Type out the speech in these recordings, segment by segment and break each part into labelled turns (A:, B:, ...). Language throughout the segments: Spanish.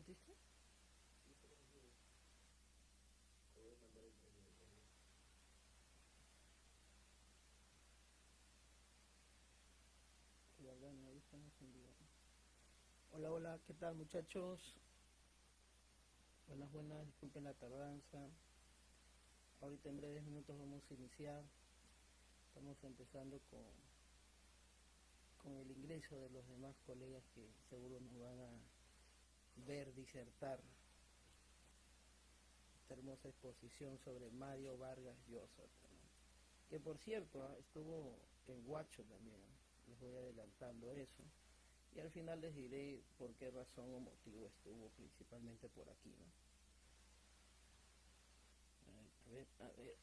A: metiste? Hola, hola, ¿qué tal muchachos? Buenas, buenas, disculpen la tardanza. Ahorita en breves minutos vamos a iniciar. Estamos empezando con el ingreso de los demás colegas que seguro nos van a ver disertar esta hermosa exposición sobre Mario Vargas Llosa, que por cierto estuvo en Huacho también. Les voy adelantando eso y al final les diré por qué razón o motivo estuvo principalmente por aquí, ¿no? A ver.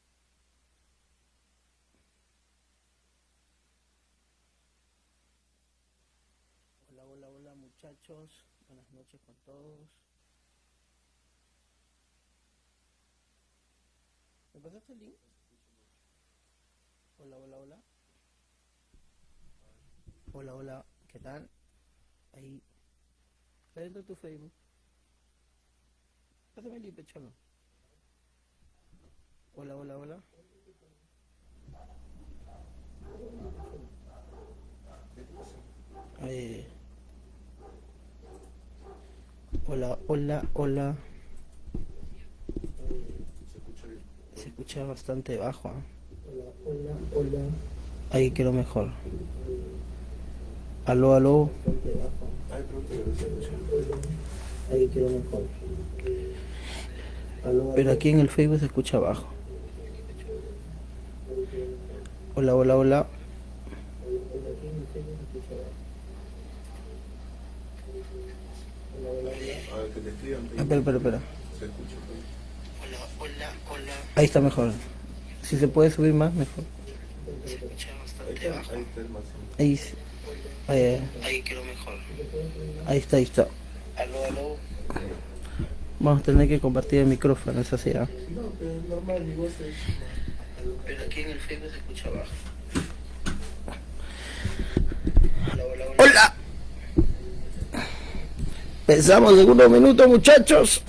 A: Hola, hola, hola muchachos, buenas noches con todos. ¿Me pasaste el link? Hola, hola, hola. Hola, hola, ¿qué tal? Ahí, está dentro de tu Facebook. Pásame el link, pecholo. Hola, hola, hola. Hola, hola, hola. Se escucha bastante bajo, ¿eh? Hola, hola, hola. Ahí quiero mejor. Aló, aló. Ahí quiero mejor. Pero aquí en el Facebook se escucha bajo. Hola, hola, hola. Espera. Hola, hola, hola. Ahí está mejor. Si se puede subir más, mejor. Se escucha bastante bajo. Ahí quiero mejor. Ahí está. Aló. Vamos a tener que compartir el micrófono, es así, ¿eh? No, pero es normal, mi voz es... Pero aquí en el Facebook se escucha bajo. ¡Hola! Pensamos en unos minutos, muchachos,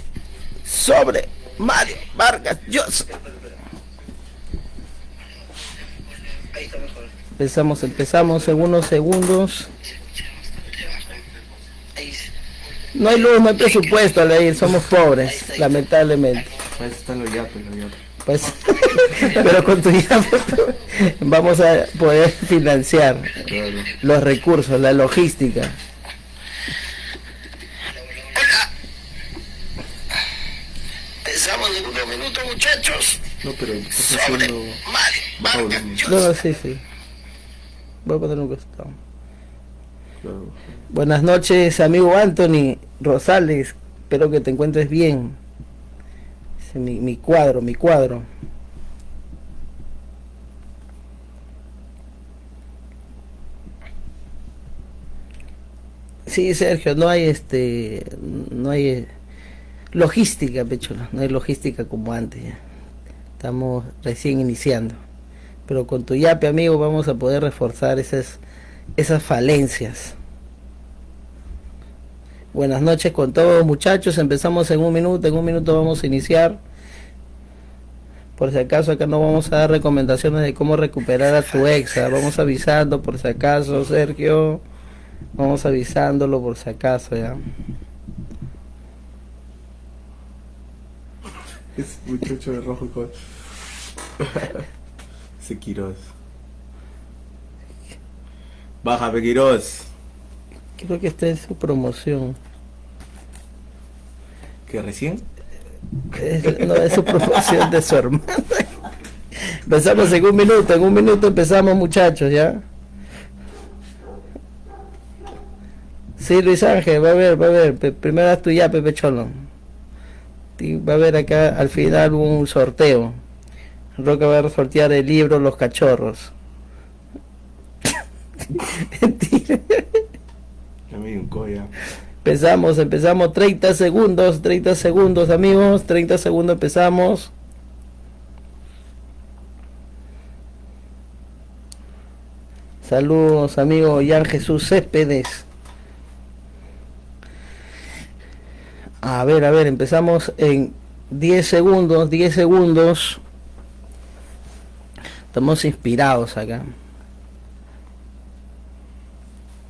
A: sobre Mario Vargas Llosa. Ahí está mejor. Empezamos en unos segundos. No hay luz, no hay presupuesto, Leir, somos pobres, lamentablemente.
B: Pues están los yates.
A: Pues, pero con tu yape vamos a poder financiar los recursos, la logística. Hola. Pensamos en unos minutos, muchachos.
B: No, pero estás
A: sobre
B: haciendo...
A: Mario Vargas Llosa. No, sí. Voy a poner un costado.
B: Claro.
A: Buenas noches, amigo Anthony Rosales. Espero que te encuentres bien. Ese es mi cuadro. Sí, Sergio, no hay logística, Pechola, no hay logística como antes ya. Estamos recién iniciando. Pero con tu yape, amigo, vamos a poder reforzar esas falencias. Buenas noches con todos, muchachos. Empezamos en un minuto vamos a iniciar. Por si acaso acá no vamos a dar recomendaciones de cómo recuperar a tu exa. Vamos avisando por si acaso, Sergio. Vamos avisándolo por si acaso, ya.
B: Es muchacho de rojo con... Ese Quiroz. Bájame, Quiroz.
A: Creo que está en su promoción.
B: ¿Qué recién?
A: No, es su promoción de su hermana. Empezamos en un minuto empezamos, muchachos, ¿ya? Sí, Luis Ángel, va a ver. Primero haz tu ya, Pepe Cholo. Va a haber acá al final un sorteo. Roca va a sortear el libro Los Cachorros. Mentira.
B: Ya me dio un colla.
A: Empezamos 30 segundos, amigos. 30 segundos empezamos. Saludos, amigo Jan Jesús Céspedes. A ver, empezamos en 10 segundos, 10 segundos. Estamos inspirados acá.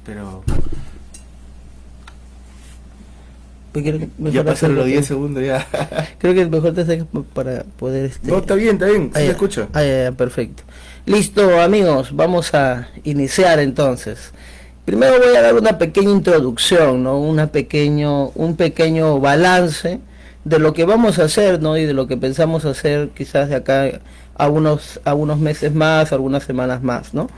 B: Pero
A: ya
B: pasaron los 10 segundos ya.
A: Creo que es mejor te saques para poder...
B: No, está bien, sí se escucha.
A: Perfecto. Listo, amigos, vamos a iniciar entonces. Primero voy a dar una pequeña introducción, ¿no? Un pequeño balance de lo que vamos a hacer, ¿no? Y de lo que pensamos hacer quizás de acá a unos meses más, algunas semanas más, ¿no?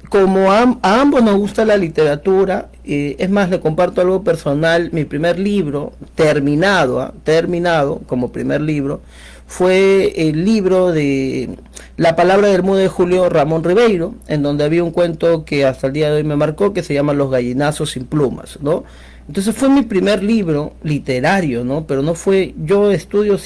A: Como a ambos nos gusta la literatura, es más, le comparto algo personal. Mi primer libro, terminado como primer libro, fue el libro de La palabra del mudo de Julio Ramón Ribeiro, en donde había un cuento que hasta el día de hoy me marcó, que se llama Los gallinazos sin plumas, ¿no? Entonces fue mi primer libro literario, ¿no? Pero no fue, yo estudio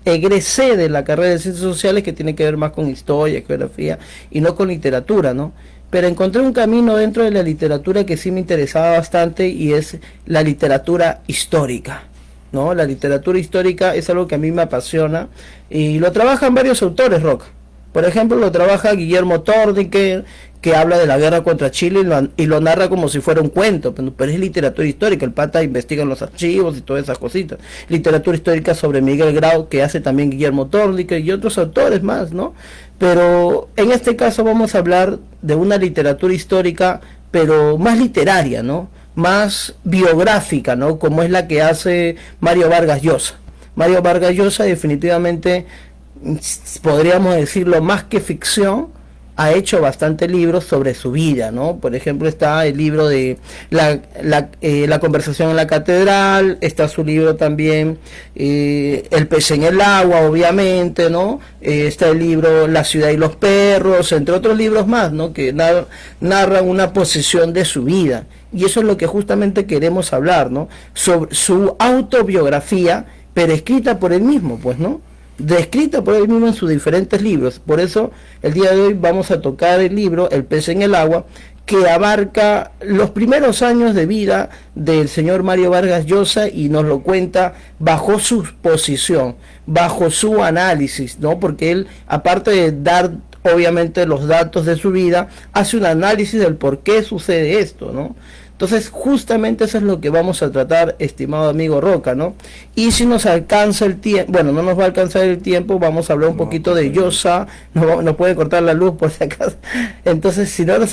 A: egresé de la carrera de Ciencias Sociales, que tiene que ver más con historia, geografía, y no con literatura, ¿no? Pero encontré un camino dentro de la literatura que sí me interesaba bastante, y es la literatura histórica, ¿no? La literatura histórica es algo que a mí me apasiona, y lo trabajan varios autores, Rock. Por ejemplo, lo trabaja Guillermo Tordiker, que habla de la guerra contra Chile y lo narra como si fuera un cuento, pero es literatura histórica. El pata investiga en los archivos y todas esas cositas. Literatura histórica sobre Miguel Grau, que hace también Guillermo Tordiker y otros autores más, ¿no? Pero en este caso vamos a hablar de una literatura histórica, pero más literaria, ¿no? Más biográfica, ¿no? Como es la que hace Mario Vargas Llosa. Mario Vargas Llosa definitivamente, podríamos decirlo, más que ficción, ha hecho bastantes libros sobre su vida, ¿no? Por ejemplo, está el libro de la conversación en la catedral, está su libro también, El pez en el agua, obviamente, ¿no? Está el libro La ciudad y los perros, entre otros libros más, ¿no? Que narran una posesión de su vida. Y eso es lo que justamente queremos hablar, ¿no? Sobre su autobiografía, pero escrita por él mismo, pues, ¿no? Descrita por él mismo en sus diferentes libros. Por eso el día de hoy vamos a tocar el libro El pez en el agua, que abarca los primeros años de vida del señor Mario Vargas Llosa, y nos lo cuenta bajo su posición, bajo su análisis, ¿no? Porque él, aparte de dar obviamente los datos de su vida, hace un análisis del por qué sucede esto, ¿no? Entonces, justamente eso es lo que vamos a tratar, estimado amigo Roca, ¿no? Y si nos alcanza el tiempo, bueno, no nos va a alcanzar el tiempo, vamos a hablar un poquito de Llosa, nos puede cortar la luz por si acaso. Entonces, si nos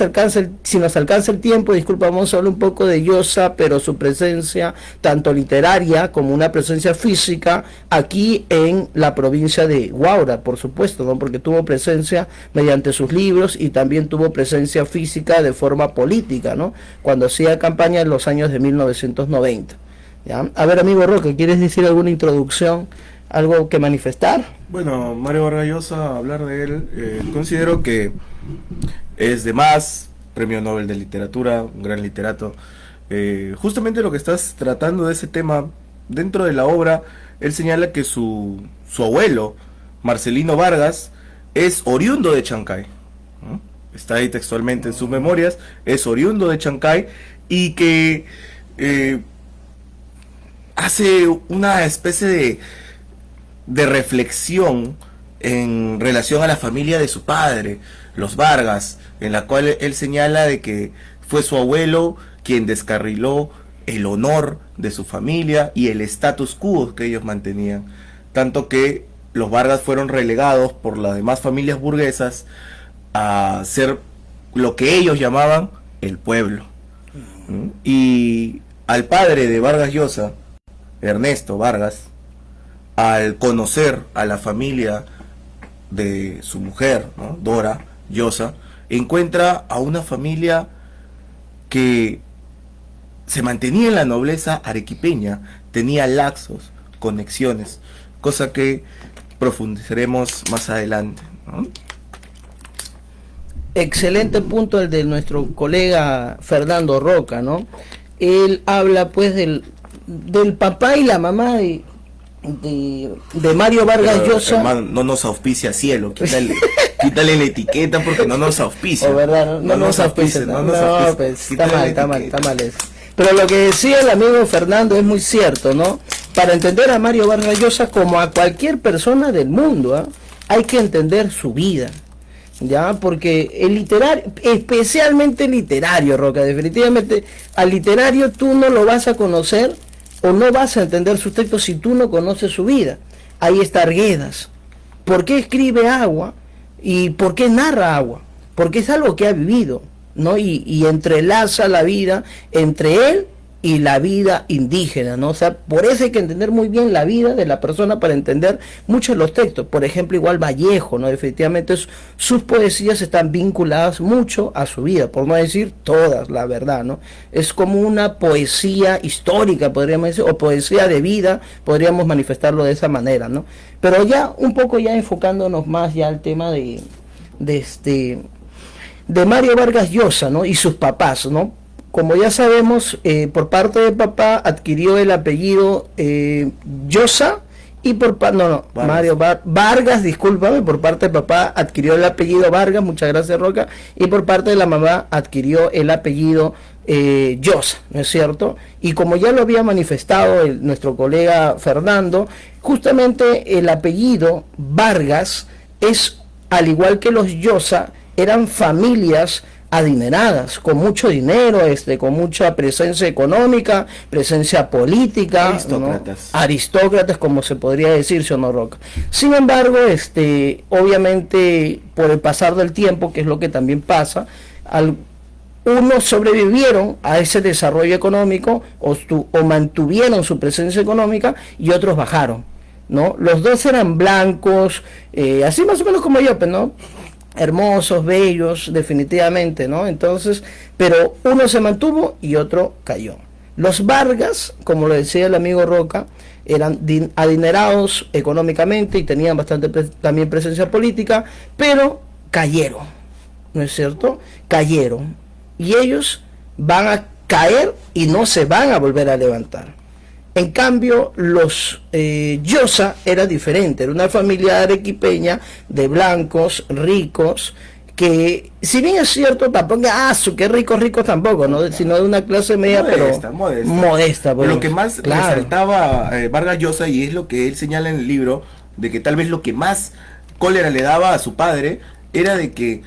A: alcanza el tiempo, disculpa, vamos a hablar un poco de Llosa, pero su presencia, tanto literaria como una presencia física, aquí en la provincia de Huaura, por supuesto, ¿no? Porque tuvo presencia mediante sus libros, y también tuvo presencia física de forma política, ¿no? Cuando hacía campaña en los años de 1990. ¿Ya? A ver, amigo Roque, ¿quieres decir alguna introducción, algo que manifestar?
B: Bueno, Mario Vargas Llosa, hablar de él, considero que es de más, premio Nobel de Literatura, un gran literato. Justamente lo que estás tratando de ese tema, dentro de la obra, él señala que su abuelo, Marcelino Vargas, es oriundo de Chancay, ¿no? Está ahí textualmente en sus memorias, es oriundo de Chancay, y que hace una especie de reflexión en relación a la familia de su padre, los Vargas, en la cual él señala de que fue su abuelo quien descarriló el honor de su familia y el status quo que ellos mantenían, tanto que los Vargas fueron relegados por las demás familias burguesas a ser lo que ellos llamaban el pueblo. Y al padre de Vargas Llosa, Ernesto Vargas, al conocer a la familia de su mujer, ¿no? Dora Llosa, encuentra a una familia que se mantenía en la nobleza arequipeña, tenía lazos, conexiones, cosa que profundizaremos más adelante, ¿no?
A: Excelente punto el de nuestro colega Fernando Roca, ¿no? Él habla pues del papá y la mamá de Mario Vargas Llosa.
B: Hermano, no nos auspicia Cielo, quítale la etiqueta porque no nos auspicia.
A: O verdad, no nos auspicia.
B: No nos auspicia.
A: Pues, está mal eso. Pero lo que decía el amigo Fernando es muy cierto, ¿no? Para entender a Mario Vargas Llosa, como a cualquier persona del mundo, ¿eh? Hay que entender su vida, ¿ya? Porque el literario, especialmente el literario, Roca, definitivamente, al literario tú no lo vas a conocer o no vas a entender sus textos si tú no conoces su vida. Ahí está Arguedas. ¿Por qué escribe Agua? ¿Y por qué narra Agua? Porque es algo que ha vivido, ¿no? Y entrelaza la vida entre él y la vida indígena, ¿no? O sea, por eso hay que entender muy bien la vida de la persona para entender muchos de los textos. Por ejemplo, igual Vallejo, ¿no? Definitivamente sus poesías están vinculadas mucho a su vida, por no decir todas, la verdad, ¿no? Es como una poesía histórica, podríamos decir, o poesía de vida, podríamos manifestarlo de esa manera, ¿no? Pero ya un poco ya enfocándonos más ya al tema de Mario Vargas Llosa, ¿no? Y sus papás, ¿no? Como ya sabemos, por parte de papá adquirió el apellido Llosa y Vargas. Vargas, discúlpame, por parte de papá adquirió el apellido Vargas, muchas gracias Roca, y por parte de la mamá adquirió el apellido Llosa, ¿no es cierto? Y como ya lo había manifestado nuestro colega Fernando, justamente el apellido Vargas es, al igual que los Llosa, eran familias adineradas, con mucho dinero, con mucha presencia económica, presencia política,
B: aristócratas,
A: ¿no? Aristócratas, como se podría decir, ¿sí o no, Roca? Sin embargo, obviamente, por el pasar del tiempo, que es lo que también pasa, unos sobrevivieron a ese desarrollo económico o mantuvieron su presencia económica y otros bajaron, ¿no? Los dos eran blancos, así más o menos como yo, pues, ¿no? Hermosos, bellos, definitivamente, ¿no? Entonces, pero uno se mantuvo y otro cayó. Los Vargas, como lo decía el amigo Roca, eran adinerados económicamente y tenían bastante también presencia política, pero cayeron, ¿no es cierto? Cayeron. Y ellos van a caer y no se van a volver a levantar. En cambio, los Llosa era diferente, era una familia arequipeña de blancos, ricos, que si bien es cierto, tampoco, qué ricos tampoco, ¿no? Sino de una clase media, modesta, pero modesta.
B: Pero lo que más resaltaba Vargas Llosa, y es lo que él señala en el libro, de que tal vez lo que más cólera le daba a su padre, era de que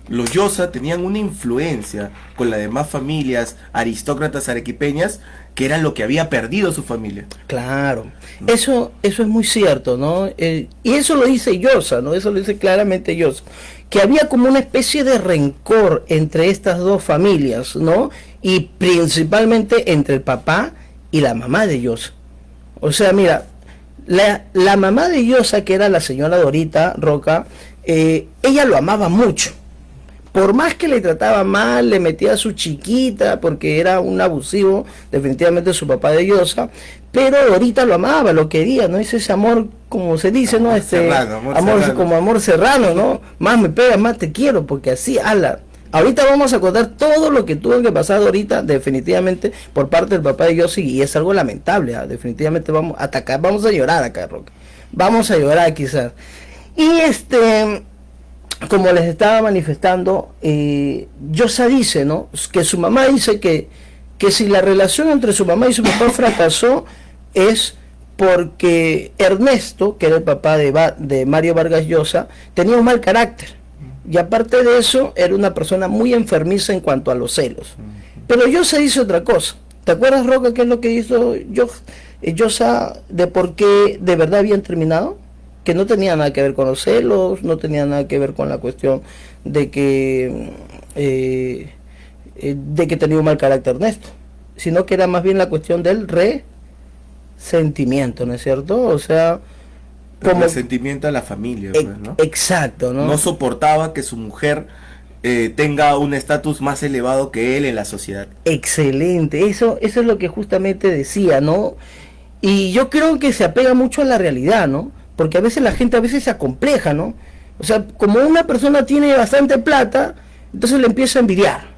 B: los Llosa tenían una influencia con las demás familias aristócratas arequipeñas, que era lo que había perdido su familia.
A: Claro, eso es muy cierto, ¿no? Y eso lo dice Llosa, ¿no? Eso lo dice claramente Llosa, que había como una especie de rencor entre estas dos familias, ¿no? Y principalmente entre el papá y la mamá de Llosa. O sea, mira, la mamá de Llosa, que era la señora Dorita Roca, ella lo amaba mucho. Por más que le trataba mal, le metía a su chiquita, porque era un abusivo, definitivamente su papá de Llosa, pero Dorita lo amaba, lo quería, ¿no? Es ese amor, como se dice, ¿no? Amor como amor serrano, ¿no? Más me pega, más te quiero, porque así, ala. Ahorita vamos a contar todo lo que tuvo que pasar Dorita, definitivamente, por parte del papá de Llosa, y es algo lamentable, ¿eh? Definitivamente vamos a atacar, vamos a llorar acá, Roque. Vamos a llorar quizás. Y como les estaba manifestando, Llosa dice, ¿no? Que su mamá dice que si la relación entre su mamá y su papá fracasó es porque Ernesto, que era el papá de Mario Vargas Llosa, tenía un mal carácter. Y aparte de eso, era una persona muy enfermiza en cuanto a los celos. Pero Llosa dice otra cosa. ¿Te acuerdas, Roca, qué es lo que hizo Llosa de por qué de verdad habían terminado? Que no tenía nada que ver con los celos, no tenía nada que ver con la cuestión de que tenía un mal carácter Ernesto, sino que era más bien la cuestión del resentimiento, ¿no es cierto? O sea,
B: como resentimiento a la familia, pues, ¿no?
A: Exacto, ¿no?
B: No soportaba que su mujer tenga un estatus más elevado que él en la sociedad.
A: Excelente, eso es lo que justamente decía, ¿no? Y yo creo que se apega mucho a la realidad, ¿no? Porque a veces la gente se acompleja, ¿no? O sea, como una persona tiene bastante plata, entonces le empieza a envidiar.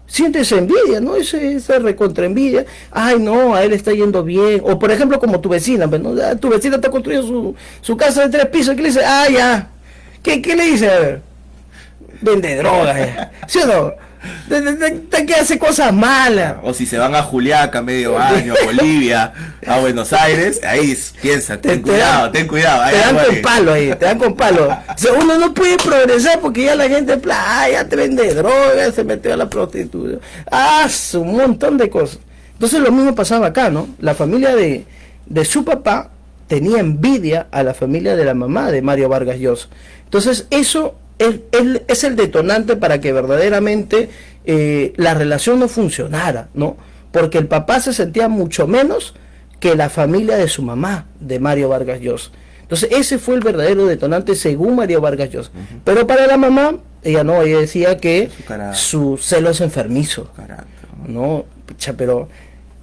A: Siente esa envidia, ¿no? Esa recontraenvidia. Ay, no, a él está yendo bien. O por ejemplo, como tu vecina, ¿no? Tu vecina está construyendo su casa de 3 pisos. ¿Qué le dice? Ah, ya. ¿Qué le dice? A ver. Vende drogas, ¿sí o no? de que hace cosas malas.
B: O si se van a Juliaca medio año, a Bolivia, a Buenos Aires, ahí piensa, ten cuidado.
A: Te dan con palo ahí, te dan con palo. O sea, uno no puede progresar porque ya la gente, ya te vende drogas, se metió a la prostitución. Un montón de cosas. Entonces lo mismo pasaba acá, ¿no? La familia de su papá tenía envidia a la familia de la mamá de Mario Vargas Llosa. Entonces eso es el detonante para que verdaderamente la relación no funcionara, ¿no? Porque el papá se sentía mucho menos que la familia de su mamá, de Mario Vargas Llosa. Entonces ese fue el verdadero detonante según Mario Vargas Llosa. Pero para la mamá, ella decía que su celo es enfermizo. No, pucha, pero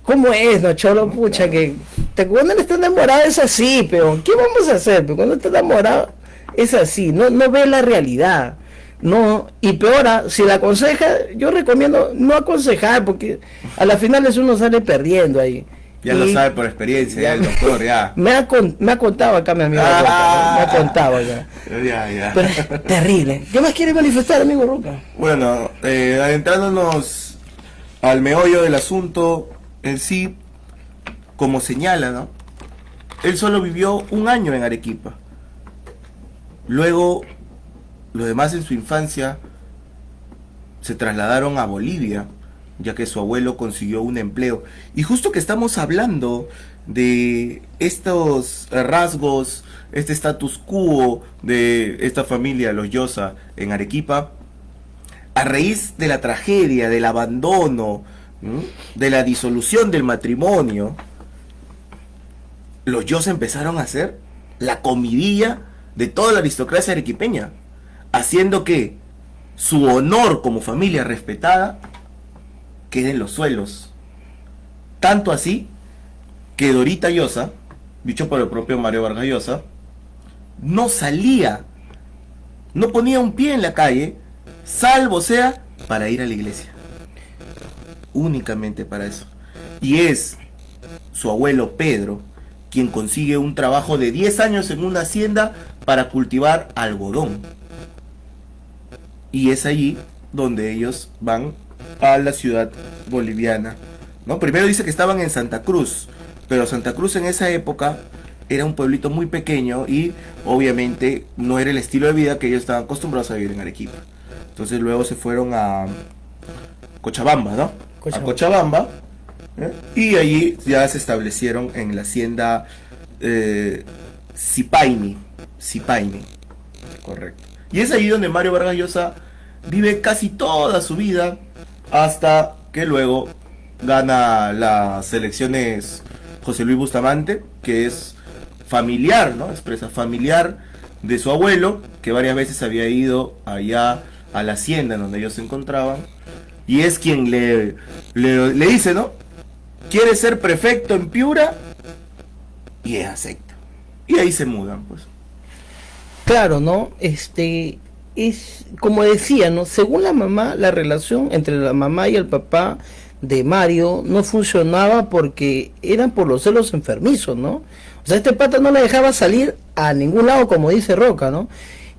A: ¿cómo es, no, cholo? Pucha, que cuando él está enamorado es así, pero ¿qué vamos a hacer? Pero cuando está enamorado es así, no ve la realidad. No, y peor, si la aconseja, yo recomiendo no aconsejar, porque a la final uno sale perdiendo ahí.
B: Ya lo sabe por experiencia, ya el doctor, ya.
A: Me ha contado acá mi amigo Roca, me ha contado acá.
B: Ya.
A: Pero es terrible. ¿Qué más quiere manifestar, amigo Roca?
B: Bueno, adentrándonos al meollo del asunto, en sí, como señala, ¿no? Él solo vivió 1 año en Arequipa. Luego, los demás en su infancia se trasladaron a Bolivia, ya que su abuelo consiguió un empleo. Y justo que estamos hablando de estos rasgos, este status quo de esta familia, los Llosa, en Arequipa, a raíz de la tragedia, del abandono, de la disolución del matrimonio, los Llosa empezaron a hacer la comidilla de toda la aristocracia arequipeña, haciendo que su honor como familia respetada quede en los suelos. Tanto así que Dorita Llosa, dicho por el propio Mario Vargas Llosa, no salía, no ponía un pie en la calle, salvo sea para ir a la iglesia. Únicamente para eso. Y es su abuelo Pedro quien consigue un trabajo de 10 años en una hacienda para cultivar algodón. Y es allí donde ellos van a la ciudad boliviana, ¿no? Primero dice que estaban en Santa Cruz, pero Santa Cruz en esa época era un pueblito muy pequeño y obviamente no era el estilo de vida que ellos estaban acostumbrados a vivir en Arequipa. Entonces luego se fueron a Cochabamba, ¿no? A Cochabamba, y allí ya se establecieron en la hacienda Sipaini, correcto. Y es allí donde Mario Vargas Llosa vive casi toda su vida, hasta que luego gana las elecciones José Luis Bustamante, que es familiar, ¿no? Expresa familiar de su abuelo, que varias veces había ido allá a la hacienda en donde ellos se encontraban, y es quien le dice, ¿no? Quiere ser prefecto en Piura, y es acepta. Y ahí se mudan, pues.
A: Claro, ¿no? Es como decía, ¿no? Según la mamá, la relación entre la mamá y el papá de Mario no funcionaba porque eran por los celos enfermizos, ¿no? O sea, este pata no le dejaba salir a ningún lado, como dice Roca, ¿no?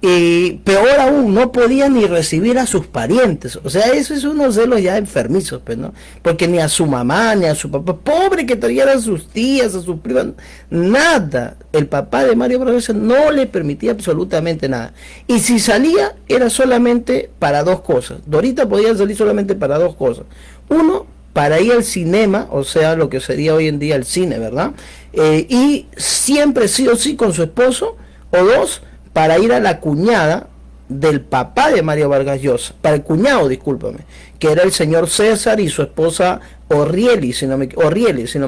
A: Y peor aún, no podía ni recibir a sus parientes. O sea, eso es unos celos ya enfermizos, pues, ¿no? Porque ni a su mamá, ni a su papá, pobre que trajera a sus tías, a sus primas, nada. El papá de Mario Vargas no le permitía absolutamente nada. Y si salía, era solamente para 2 cosas. Dorita podía salir solamente para 2 cosas. Uno, para ir al cinema, o sea, lo que sería hoy en día el cine, ¿verdad? Y siempre sí o sí con su esposo. O 2, para ir a la cuñada del papá de Mario Vargas Llosa, para el cuñado, discúlpame, que era el señor César y su esposa Orrieli, si no me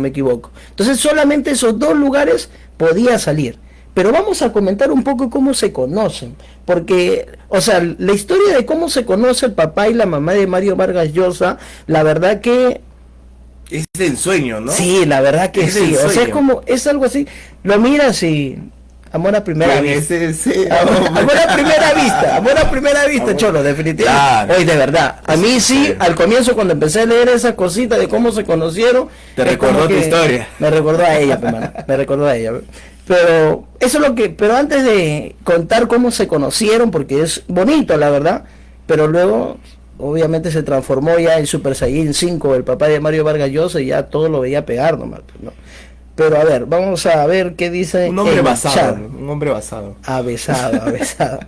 A: equivoco. Entonces solamente esos 2 lugares podía salir. Pero vamos a comentar un poco cómo se conocen, porque, o sea, la historia de cómo se conoce el papá y la mamá de Mario Vargas Llosa, la verdad que
B: es de ensueño, ¿no?
A: Sí, la verdad que sí. O sea, es algo así, lo miras y amor a primera vista. Amor a primera vista, Cholo, definitivamente. Claro. Oye, de verdad, a mí sí, al comienzo cuando empecé a leer esas cositas de cómo se conocieron,
B: te recordó tu historia.
A: Me recordó a ella, hermano, me recordó a ella. Pero eso es pero antes de contar cómo se conocieron, porque es bonito, la verdad, pero luego obviamente se transformó ya en Super Saiyan 5, el papá de Mario Vargas Llosa, y ya todo lo veía pegar nomás, ¿no? Pero a ver, vamos a ver qué dice
B: Un hombre
A: el
B: basado,
A: chat.
B: un hombre basado.
A: Avesado, avesado.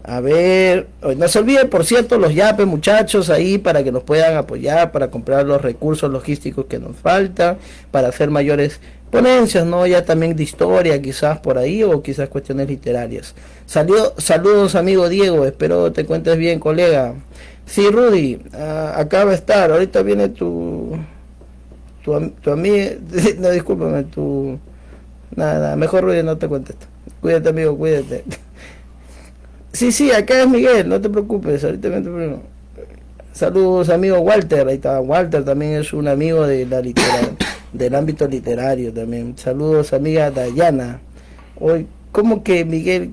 A: A ver, no se olviden, por cierto, los yapes, muchachos, ahí para que nos puedan apoyar, para comprar los recursos logísticos que nos faltan, para hacer mayores ponencias, ¿no? Ya también de historia, quizás por ahí, o quizás cuestiones literarias. Saludos, amigo Diego, espero te cuentes bien, colega. Sí, Rudy, acá va a estar, ahorita viene tu amigo, no, discúlpame, nada, mejor Rudy no te contesto. Cuídate, amigo, cuídate. Sí, acá es Miguel, no te preocupes, ahorita me primero. Saludos, amigo Walter, ahí está, Walter también es un amigo de la del ámbito literario también. Saludos, amiga Dayana. Hoy, ¿cómo que Miguel,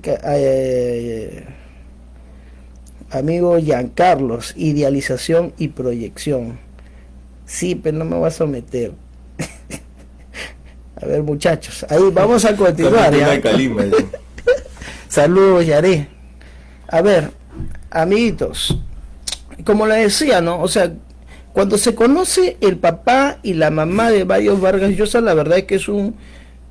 A: amigo Giancarlos, idealización y proyección? Sí, pero no me voy a someter. A ver, muchachos, ahí vamos a continuar. Saludos, Yaré. A ver, amiguitos, como le decía, ¿no? O sea, cuando se conoce el papá y la mamá de Mario Vargas Llosa, la verdad es que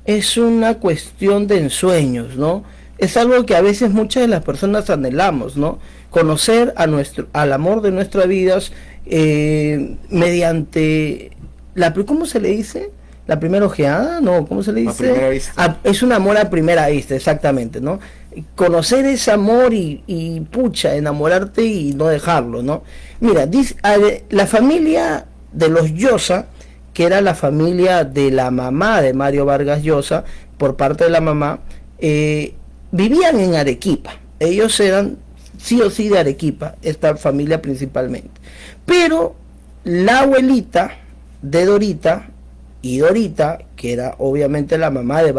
A: es una cuestión de ensueños, ¿no? Es algo que a veces muchas de las personas anhelamos, ¿no? Conocer al amor de nuestras vidas mediante ¿cómo se le dice? ¿La primera ojeada? No, ¿cómo se le dice?
B: A primera vista.
A: Es un amor a primera vista, exactamente, ¿no? Conocer ese amor y pucha, enamorarte y no dejarlo, ¿no? Mira, la familia de los Llosa, que era la familia de la mamá de Mario Vargas Llosa, por parte de la mamá, vivían en Arequipa. Ellos eran sí o sí de Arequipa, esta familia principalmente. Pero la abuelita de Dorita, y Dorita, que era obviamente la mamá de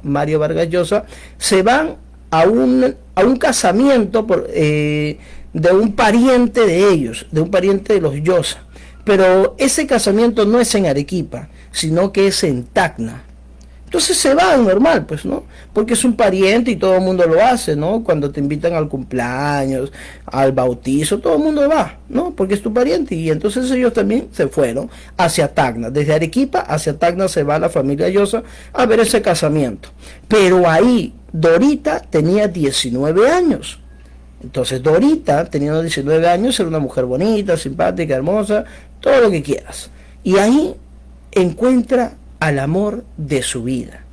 A: Mario Vargas Llosa, se van a un casamiento de un pariente de ellos, de un pariente de los Llosa. Pero ese casamiento no es en Arequipa, sino que es en Tacna. Entonces se van normal, pues, ¿no? Porque es un pariente y todo el mundo lo hace, ¿no? Cuando te invitan al cumpleaños, al bautizo, todo el mundo va, ¿no? Porque es tu pariente. Y entonces ellos también se fueron hacia Tacna. Desde Arequipa hacia Tacna se va la familia Llosa a ver ese casamiento. Pero ahí Dorita tenía 19 años. Entonces Dorita, teniendo 19 años, era una mujer bonita, simpática, hermosa, todo lo que quieras. Y ahí encuentra al amor de su vida.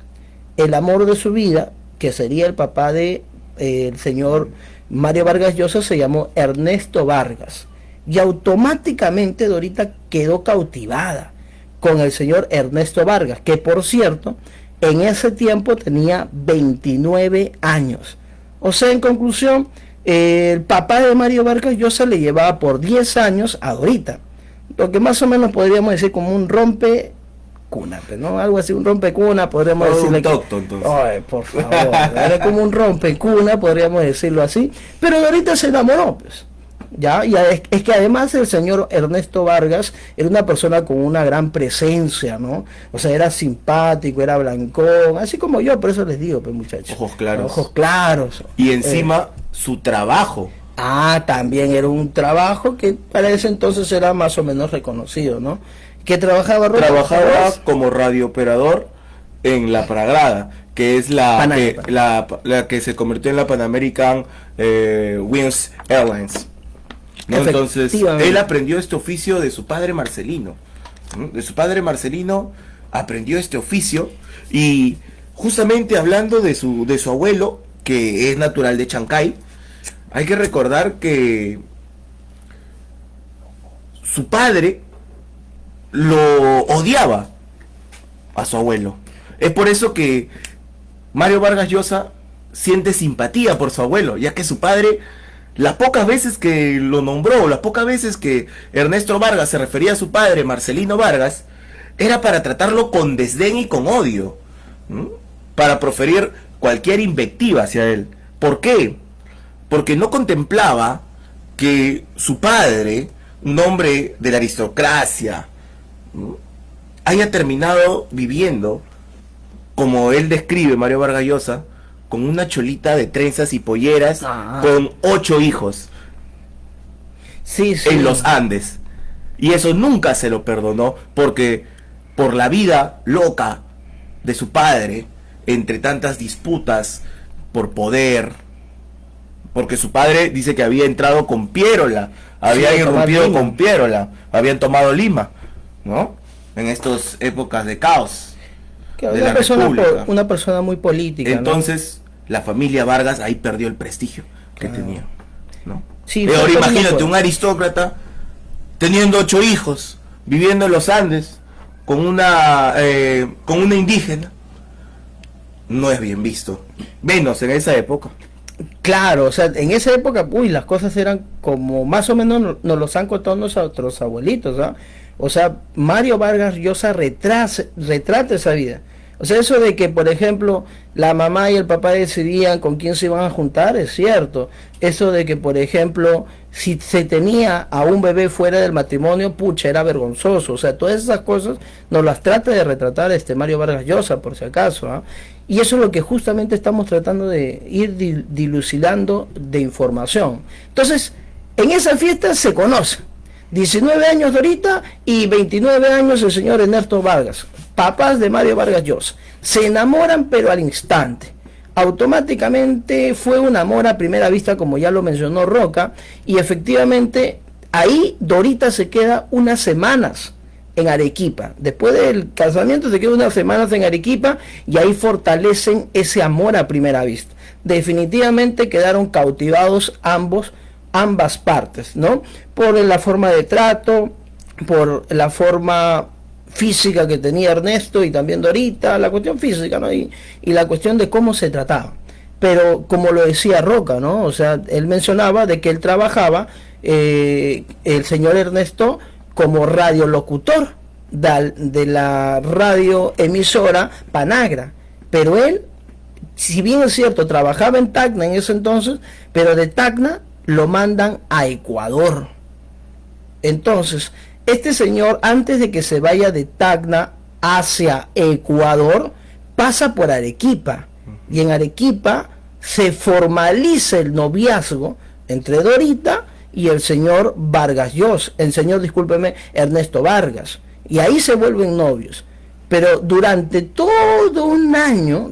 A: El amor de su vida, que sería el papá de el señor Mario Vargas Llosa, se llamó Ernesto Vargas. Y automáticamente Dorita quedó cautivada con el señor Ernesto Vargas, que por cierto, en ese tiempo tenía 29 años. O sea, en conclusión, el papá de Mario Vargas Llosa le llevaba por 10 años a Dorita. Lo que más o menos podríamos decir como un rompecuna, ¿no? Algo así, un rompecuna, podríamos decirle. Ay, por favor, era como un rompecuna, podríamos decirlo así. Pero Dorita se enamoró, pues. Ya, y es que además el señor Ernesto Vargas era una persona con una gran presencia, ¿no? O sea, era simpático, era blancón, así como yo, por eso les digo, pues, muchachos.
B: Ojos claros.
A: Ojos claros.
B: Y encima su trabajo.
A: También era un trabajo que para ese entonces era más o menos reconocido, ¿no? Que trabajaba
B: como radiooperador en la Pragrada, que es la que se convirtió en la Pan American Wings Airlines, ¿no? Entonces él aprendió este oficio de su padre Marcelino, ¿no? De su padre Marcelino aprendió este oficio. Y justamente hablando de su abuelo, que es natural de Chancay, hay que recordar que su padre lo odiaba a su abuelo. Es por eso que Mario Vargas Llosa siente simpatía por su abuelo, ya que su padre, las pocas veces que lo nombró, las pocas veces que Ernesto Vargas se refería a su padre, Marcelino Vargas, era para tratarlo con desdén y con odio, ¿no? Para proferir cualquier invectiva hacia él. ¿Por qué? Porque no contemplaba que su padre, un hombre de la aristocracia, ¿no?, haya terminado viviendo, como él describe, Mario Vargas Llosa, con una cholita de trenzas y polleras, con 8 hijos.
A: Sí, sí.
B: en los Andes. Y eso nunca se lo perdonó porque por la vida loca de su padre, entre tantas disputas por poder, porque su padre dice que había entrado con Piérola, había
A: Sí, tomar
B: irrumpido
A: Lima.
B: con Piérola, habían tomado Lima, ¿no? En estas épocas de caos
A: Que
B: de la República.
A: una persona muy política, ¿no?
B: Entonces, la familia Vargas ahí perdió el prestigio que
A: Claro.
B: tenía, ¿no?
A: Sí,
B: Y
A: fue
B: ahora
A: como
B: imagínate
A: fue.
B: un aristócrata teniendo 8 hijos, viviendo en los Andes, con una indígena, no es bien visto, menos en esa época.
A: Claro, o sea, en esa época, uy, las cosas eran como más o menos nos los han contado nuestros abuelitos, ¿ah? O sea, Mario Vargas Llosa retrata esa vida. O sea, eso de que, por ejemplo, la mamá y el papá decidían con quién se iban a juntar, es cierto. Eso de que, por ejemplo, si se tenía a un bebé fuera del matrimonio, pucha, era vergonzoso. O sea, todas esas cosas nos las trata de retratar Mario Vargas Llosa, por si acaso, ¿ah? Y eso es lo que justamente estamos tratando de ir dilucidando de información. Entonces, en esa fiesta se conoce. 19 años Dorita y 29 años el señor Ernesto Vargas, papás de Mario Vargas Llosa. Se enamoran pero al instante. Automáticamente fue un amor a primera vista, como ya lo mencionó Roca, y efectivamente ahí Dorita se queda unas semanas en Arequipa. Después del casamiento se queda unas semanas en Arequipa y ahí fortalecen ese amor a primera vista. Definitivamente quedaron cautivados ambas partes, ¿no? Por la forma de trato, por la forma física que tenía Ernesto y también Dorita, la cuestión física, ¿no? Y la cuestión de cómo se trataba. Pero como lo decía Roca, ¿no? O sea, él mencionaba de que él trabajaba, el señor Ernesto, como radiolocutor de la radio emisora Panagra. Pero él, si bien es cierto, trabajaba en Tacna en ese entonces, pero de Tacna lo mandan a Ecuador. Entonces, este señor, antes de que se vaya de Tacna hacia Ecuador, pasa por Arequipa. Y en Arequipa se formaliza el noviazgo entre Dorita y el señor Vargas Llosa, discúlpeme, Ernesto Vargas. Y ahí se vuelven novios. Pero durante todo un año,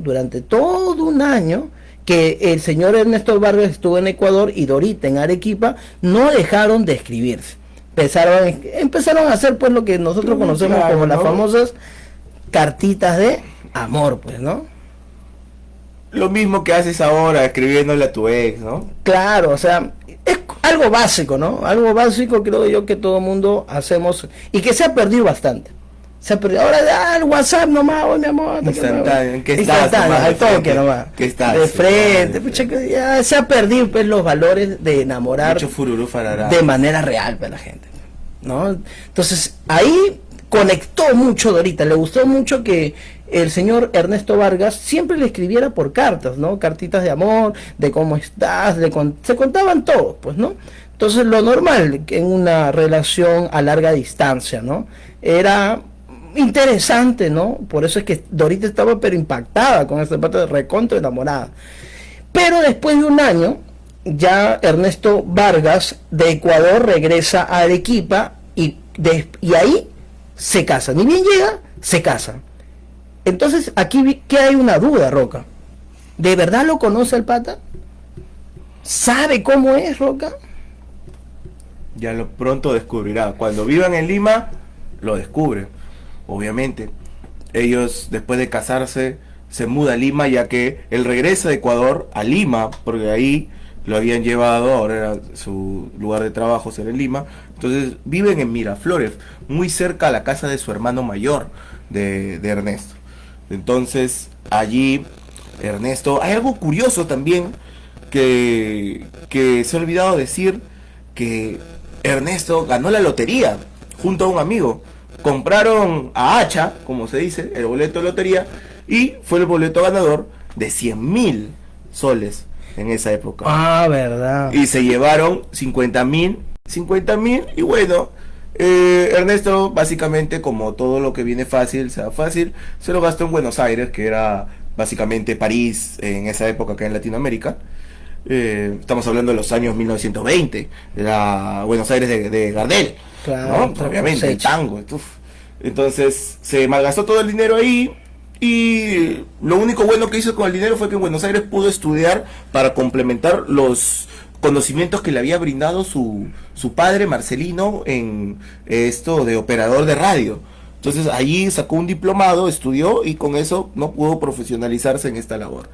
A: que el señor Ernesto Vargas estuvo en Ecuador y Dorita en Arequipa, no dejaron de escribirse. Empezaron a hacer pues lo que nosotros conocemos como las famosas cartitas de amor, pues, ¿no?
B: Lo mismo que haces ahora escribiéndole a tu ex, ¿no?
A: Claro, o sea, es algo básico, ¿no? Algo básico creo yo que todo mundo hacemos y que se ha perdido bastante. Se ha perdido. Ahora, el WhatsApp nomás, oh, mi amor.
B: Instantáneo, ¿qué estás?
A: Instantáneo, al toque nomás.
B: ¿Qué estás?
A: De frente, pucha, que ya se ha perdido pues los valores de enamorar
B: Mucho fururú farará.
A: de manera real para la gente, ¿no? Entonces, ahí conectó mucho Dorita, le gustó mucho que el señor Ernesto Vargas siempre le escribiera por cartas, ¿no? Cartitas de amor, de cómo estás, se contaban todo, pues, ¿no? Entonces, lo normal en una relación a larga distancia, ¿no? Era interesante, ¿no? Por eso es que Dorita estaba pero impactada con esta parte de recontra enamorada. Pero después de un año, ya Ernesto Vargas de Ecuador regresa a Arequipa y ahí se casa. Ni bien llega, se casa. Entonces aquí que hay una duda, Roca. ¿De verdad lo conoce el pata? ¿Sabe cómo es, Roca?
B: Ya lo pronto descubrirá. Cuando vivan en Lima, lo descubren. Obviamente. Ellos, después de casarse, se muda a Lima, ya que él regresa de Ecuador a Lima, porque ahí lo habían llevado, ahora era su lugar de trabajo, ser en Lima. Entonces viven en Miraflores, muy cerca a la casa de su hermano mayor, de Ernesto. Entonces allí Ernesto, hay algo curioso también que se ha olvidado decir, que Ernesto ganó la lotería junto a un amigo. Compraron a hacha, como se dice, el boleto de lotería, y fue el boleto ganador de 100.000 soles en esa época.
A: Ah, verdad.
B: Y se llevaron 50.000, y bueno, Ernesto básicamente, como todo lo que viene fácil, se lo gastó en Buenos Aires, que era básicamente París en esa época acá en Latinoamérica. Estamos hablando de los años 1920, de la Buenos Aires de Gardel,
A: Claro,
B: ¿no? Obviamente, el tango. Entonces se malgastó todo el dinero ahí y lo único bueno que hizo con el dinero fue que en Buenos Aires pudo estudiar para complementar los conocimientos que le había brindado su padre Marcelino en esto de operador de radio. Entonces allí sacó un diplomado, estudió y con eso no pudo profesionalizarse en esta labor.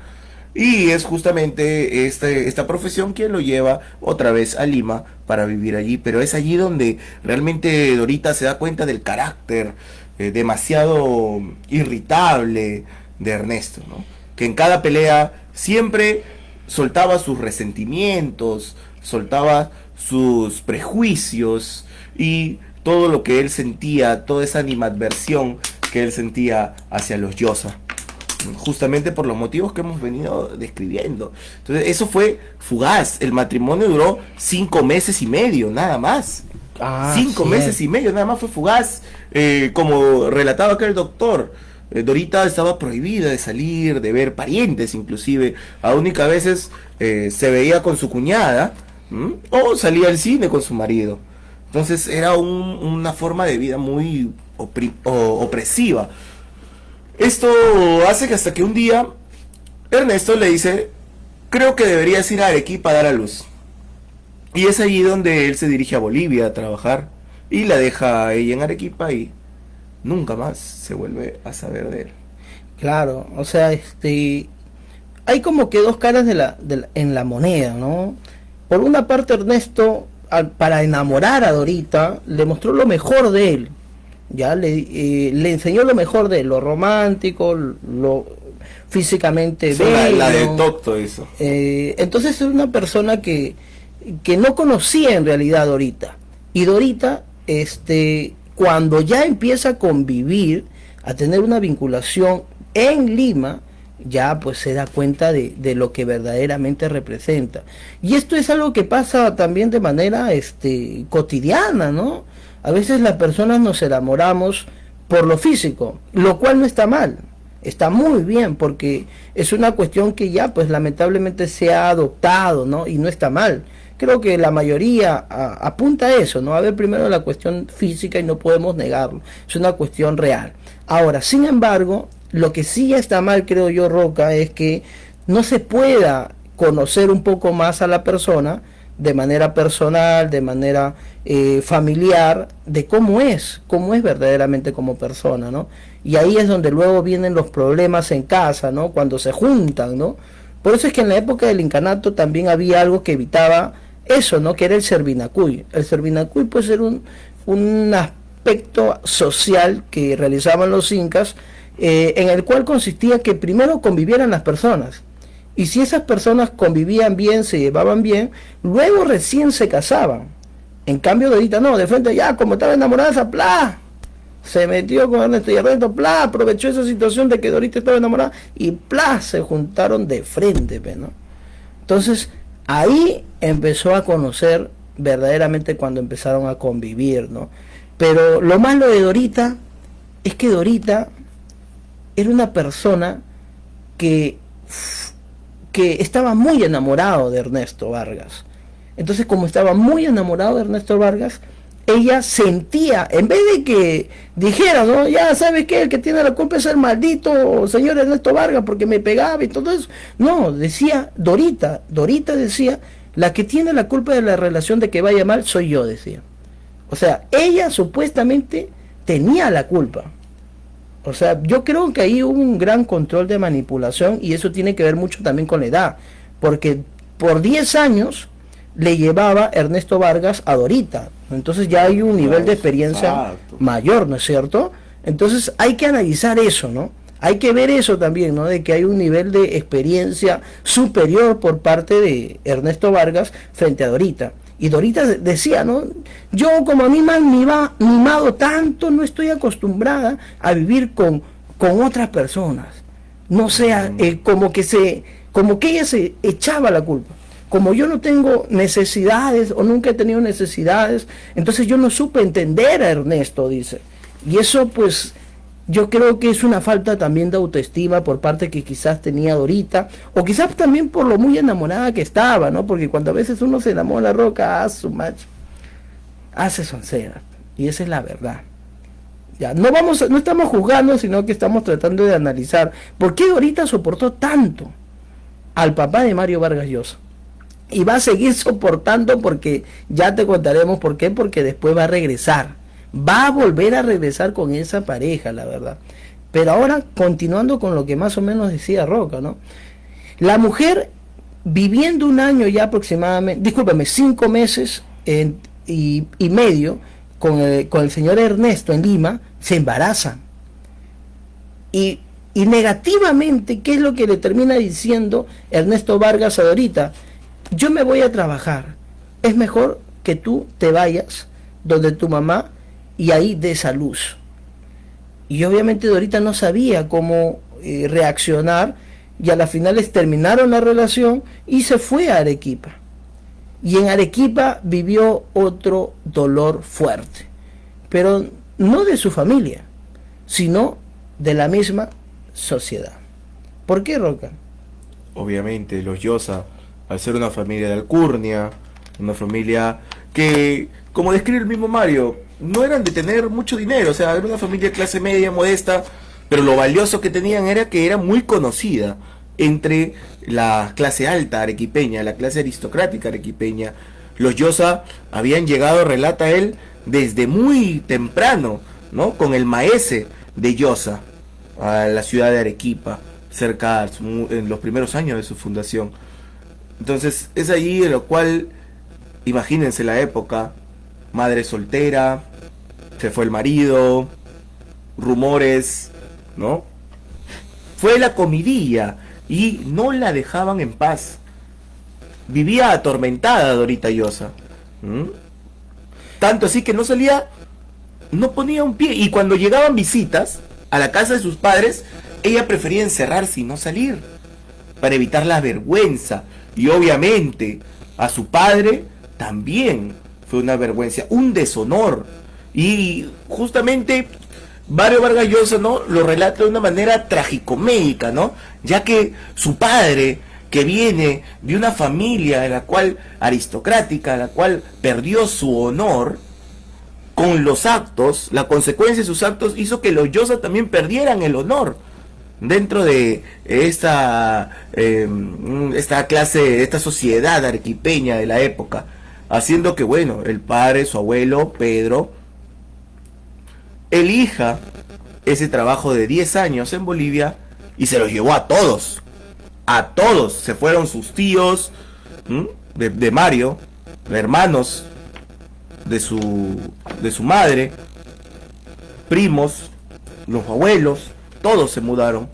B: Y es justamente esta profesión quien lo lleva otra vez a Lima para vivir allí, pero es allí donde realmente Dorita se da cuenta del carácter demasiado irritable de Ernesto, ¿no? Que en cada pelea siempre soltaba sus resentimientos, soltaba sus prejuicios y todo lo que él sentía, toda esa animadversión que él sentía hacia los Llosa, justamente por los motivos que hemos venido describiendo. Entonces eso fue fugaz. El matrimonio duró 5 meses y medio, nada más. 5 meses y medio, nada más fue fugaz. Como relataba acá el doctor, Dorita estaba prohibida de salir, de ver parientes inclusive. A única veces se veía con su cuñada, o salía al cine con su marido. Entonces era una forma de vida muy opresiva. Esto hace que hasta que un día Ernesto le dice: creo que deberías ir a Arequipa a dar a luz. Y es allí donde él se dirige a Bolivia a trabajar y la deja a ella en Arequipa y nunca más se vuelve a saber de él.
A: Claro, o sea, hay como que dos caras en la moneda, ¿no? Por una parte, Ernesto, para enamorar a Dorita, le mostró lo mejor de él. Ya le enseñó lo mejor de él, lo romántico, lo físicamente bello.
B: La de Tocto eso.
A: Entonces es una persona que no conocía en realidad a Dorita. Y Dorita, cuando ya empieza a convivir, a tener una vinculación en Lima, ya pues se da cuenta de lo que verdaderamente representa. Y esto es algo que pasa también de manera cotidiana, ¿no? A veces las personas nos enamoramos por lo físico, lo cual no está mal, está muy bien, porque es una cuestión que ya pues lamentablemente se ha adoptado, ¿no? Y no está mal. Creo que la mayoría apunta a eso, ¿no? A ver primero la cuestión física y no podemos negarlo, es una cuestión real. Ahora, sin embargo, lo que sí está mal, creo yo, Roca, es que no se pueda conocer un poco más a la persona de manera personal, de manera familiar, de cómo es verdaderamente como persona, ¿no? Y ahí es donde luego vienen los problemas en casa, ¿no? Cuando se juntan, ¿no? Por eso es que en la época del incanato también había algo que evitaba eso, ¿no? Que era el servinacuy. El servinacuy puede ser un aspecto social que realizaban los incas, en el cual consistía que primero convivieran las personas. Y si esas personas convivían bien, se llevaban bien, luego recién se casaban. En cambio, Dorita no, de frente ya, como estaba enamorada, ¡plá! Se metió con Ernesto y Ernesto, ¡plá! Aprovechó esa situación de que Dorita estaba enamorada y ¡plá! Se juntaron de frente, ¿no? Entonces, ahí empezó a conocer verdaderamente cuando empezaron a convivir, ¿no? Pero lo malo de Dorita es que Dorita era una persona que estaba muy enamorado de Ernesto Vargas. Entonces, como estaba muy enamorado de Ernesto Vargas, ella sentía, en vez de que dijera, ¿no? Ya sabes que el que tiene la culpa es el maldito señor Ernesto Vargas porque me pegaba y todo eso. No, decía Dorita decía, la que tiene la culpa de la relación de que vaya mal soy yo, decía. O sea, ella supuestamente tenía la culpa. O sea, yo creo que ahí hubo un gran control de manipulación y eso tiene que ver mucho también con la edad, porque por 10 años le llevaba Ernesto Vargas a Dorita, entonces ya hay un nivel de experiencia mayor, ¿no es cierto? Entonces hay que analizar eso, ¿no? Hay que ver eso también, ¿no? De que hay un nivel de experiencia superior por parte de Ernesto Vargas frente a Dorita. Y Dorita decía, ¿no? Yo como a mí me han mimado tanto, no estoy acostumbrada a vivir con otras personas. No sea, como que ella se echaba la culpa. Como yo no tengo necesidades o nunca he tenido necesidades, entonces yo no supe entender a Ernesto, dice. Y eso pues yo creo que es una falta también de autoestima por parte que quizás tenía Dorita, o quizás también por lo muy enamorada que estaba, ¿no? Porque cuando a veces uno se enamora, Roca, su macho, hace soncera, y esa es la verdad. Ya, no estamos juzgando, sino que estamos tratando de analizar por qué Dorita soportó tanto al papá de Mario Vargas Llosa. Y va a seguir soportando porque ya te contaremos por qué, porque después va a regresar. Va a volver a regresar con esa pareja, la verdad. Pero ahora, continuando con lo que más o menos decía Roca, ¿no? La mujer, viviendo un año ya aproximadamente, discúlpame, 5 meses y medio con el señor Ernesto en Lima, se embaraza. Y negativamente, ¿qué es lo que le termina diciendo Ernesto Vargas a Dorita? Yo me voy a trabajar. Es mejor que tú te vayas donde tu mamá y ahí des a luz. Y obviamente Dorita no sabía cómo reaccionar, y a las finales terminaron la relación y se fue a Arequipa. Y en Arequipa vivió otro dolor fuerte, pero no de su familia, sino de la misma sociedad. ¿Por qué, Roca?
B: Obviamente, los Llosa, al ser una familia de alcurnia, una familia que, como describe el mismo Mario, no eran de tener mucho dinero, o sea, era una familia de clase media, modesta, pero lo valioso que tenían era que era muy conocida entre la clase alta arequipeña, la clase aristocrática arequipeña. Los Llosa habían llegado, relata él, desde muy temprano, ¿no? Con el maese de Llosa a la ciudad de Arequipa, cerca, en los primeros años de su fundación. Entonces, es allí en lo cual, imagínense la época, madre soltera, se fue el marido, rumores, ¿no? Fue la comidilla y no la dejaban en paz. Vivía atormentada Dorita Llosa. Tanto así que no salía, no ponía un pie. Y cuando llegaban visitas a la casa de sus padres, ella prefería encerrarse y no salir, para evitar la vergüenza. Y obviamente a su padre también fue una vergüenza, un deshonor. Y justamente Mario Vargas Llosa, ¿no?, lo relata de una manera tragicomédica, ¿no? Ya que su padre, que viene de una familia en la cual aristocrática, la cual perdió su honor con los actos, la consecuencia de sus actos hizo que los Llosa también perdieran el honor dentro de esta clase, esta sociedad arequipeña de la época, haciendo que, bueno, el padre, su abuelo Pedro, elija ese trabajo de 10 años en Bolivia y se los llevó a todos. A todos. Se fueron sus tíos de Mario, hermanos de su madre, primos, los abuelos, todos se mudaron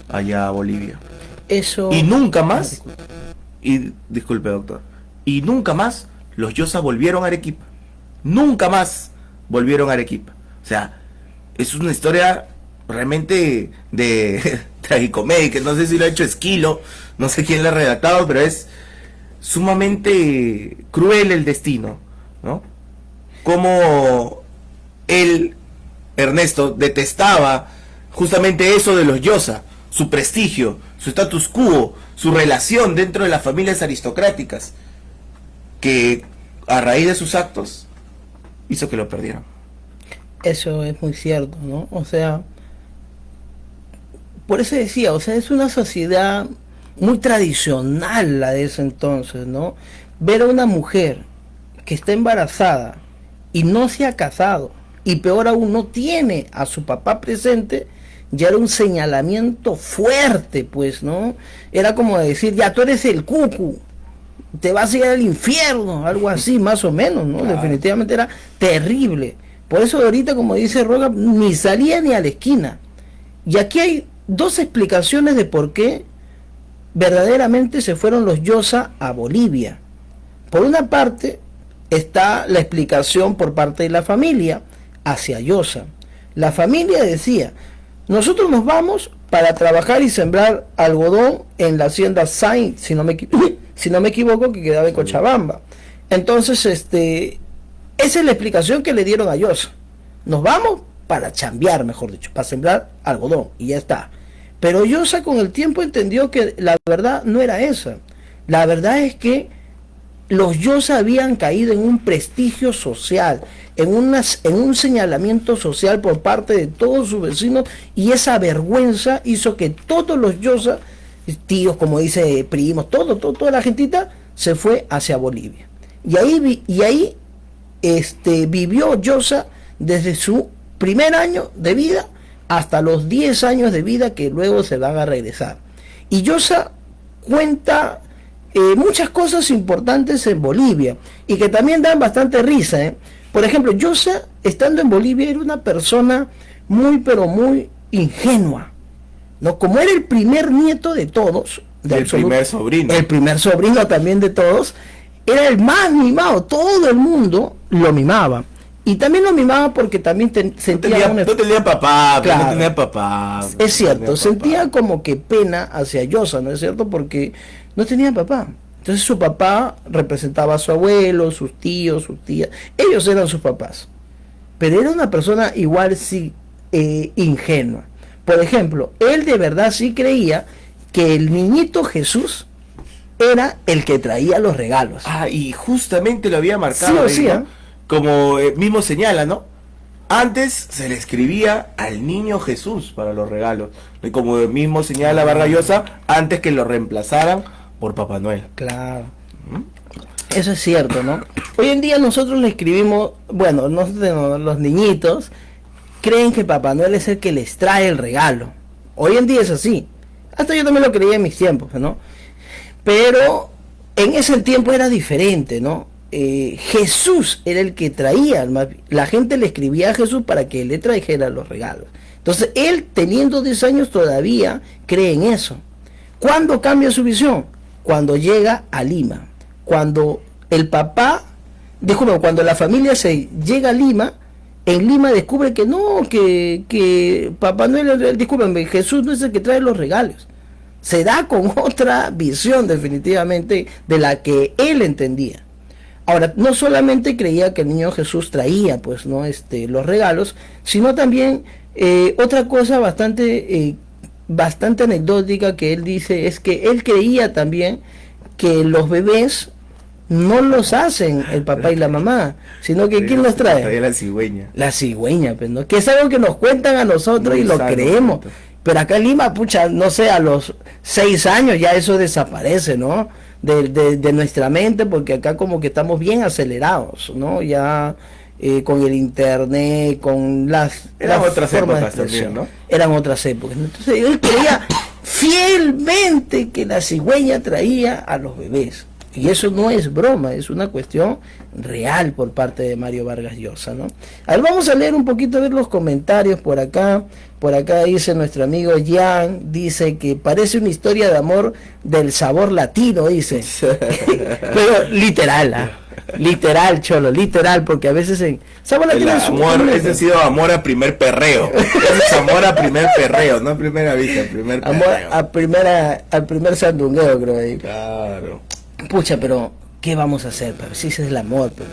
B: allá a Bolivia.
A: Eso.
B: Y nunca más, disculpe, doctor, y nunca más los Llosa volvieron a Arequipa. Nunca más volvieron a Arequipa. O sea, es una historia realmente de tragicomédica. No sé si lo ha hecho Esquilo, no sé quién lo ha redactado, pero es sumamente cruel el destino, ¿no? Como él, Ernesto, detestaba justamente eso de los Llosa, su prestigio, su status quo, su relación dentro de las familias aristocráticas, que a raíz de sus actos hizo que lo perdieran.
A: Eso es muy cierto, ¿no? O sea, por eso decía, o sea, es una sociedad muy tradicional la de ese entonces, ¿no? Ver a una mujer que está embarazada y no se ha casado, y peor aún no tiene a su papá presente, ya era un señalamiento fuerte, pues, ¿no? Era como decir, ya tú eres el cucu, te vas a ir al infierno, algo así, más o menos, ¿no? Claro. Definitivamente era terrible. Por eso ahorita, como dice Roca, ni salía ni a la esquina. Y aquí hay dos explicaciones de por qué verdaderamente se fueron los Llosa a Bolivia. Por una parte está la explicación por parte de la familia hacia Llosa. La familia decía, nosotros nos vamos para trabajar y sembrar algodón en la hacienda Saint, si no me equivoco, que quedaba en Cochabamba. Entonces, esa es la explicación que le dieron a Llosa. Nos vamos para chambear, mejor dicho, para sembrar algodón y ya está. Pero Llosa con el tiempo entendió que la verdad no era esa. La verdad es que los Llosa habían caído en un prestigio social, en un señalamiento social por parte de todos sus vecinos, y esa vergüenza hizo que todos los Llosa, tíos, como dice, primos, toda la gentita se fue hacia Bolivia. Y ahí vivió Llosa desde su primer año de vida hasta los 10 años de vida que luego se van a regresar. Y Llosa cuenta muchas cosas importantes en Bolivia y que también dan bastante risa. Por ejemplo, Llosa, estando en Bolivia, era una persona muy, pero muy ingenua, ¿no? Como era el primer nieto de todos,
B: primer sobrino.
A: El primer sobrino también de todos, era el más mimado, todo el mundo lo mimaba. Y también lo mimaba porque también sentía...
B: No tenía papá,
A: claro,
B: no tenía papá.
A: Es cierto, sentía como que pena hacia Llosa, ¿no es cierto? Porque no tenía papá. Entonces su papá representaba a su abuelo, sus tíos, sus tías. Ellos eran sus papás. Pero era una persona igual sí ingenua. Por ejemplo, él de verdad sí creía que el niñito Jesús era el que traía los regalos.
B: Ah, y justamente lo había marcado.
A: Sí,
B: ahí, ¿no? Como mismo señala, ¿no? Antes se le escribía al niño Jesús para los regalos. Y como mismo señala Vargas Llosa, antes que lo reemplazaran por Papá Noel.
A: Claro. Eso es cierto, ¿no? Hoy en día nosotros le escribimos, bueno, los niñitos creen que Papá Noel es el que les trae el regalo. Hoy en día es así. Hasta yo también lo creía en mis tiempos, ¿no? Pero en ese tiempo era diferente, ¿no? Jesús era el que traía, la gente le escribía a Jesús para que le trajera los regalos. Entonces él, teniendo 10 años, todavía cree en eso. ¿Cuándo cambia su visión? Cuando llega a Lima. Cuando el papá, cuando la familia se llega a Lima, en Lima descubre que no, que Papá Noel, discúlpenme, Jesús no es el que trae los regalos. Se da con otra visión definitivamente de la que él entendía. Ahora, no solamente creía que el niño Jesús traía, pues, ¿no? Los regalos, sino también otra cosa bastante anecdótica que él dice es que él creía también que los bebés no los hacen el papá y la mamá, sino que ¿quién los trae?
B: Traía la cigüeña.
A: La cigüeña, pues, ¿no? Que es algo que nos cuentan a nosotros muy y lo creemos. Pero acá en Lima, pucha, no sé, a los 6 años ya eso desaparece, ¿no? De nuestra mente, porque acá como que estamos bien acelerados, ¿no? Ya con el internet, con las
B: otras épocas también, ¿no?
A: Eran otras épocas. Entonces él creía fielmente que la cigüeña traía a los bebés. Y eso no es broma, es una cuestión real por parte de Mario Vargas Llosa, ¿no? A ver, vamos a leer un poquito, a ver los comentarios por acá. Por acá dice nuestro amigo Jan, dice que parece una historia de amor del sabor latino, dice. Pero literal, literal, cholo, literal, porque a veces en sabor latino es
B: amor, ese ha sido amor a primer perreo. Ese es amor a primer perreo, no a primera vista, primer perreo.
A: Amor al primer sandungueo, creo ahí.
B: Claro.
A: Pucha, pero ¿qué vamos a hacer? Pero si ese es el amor. Pero...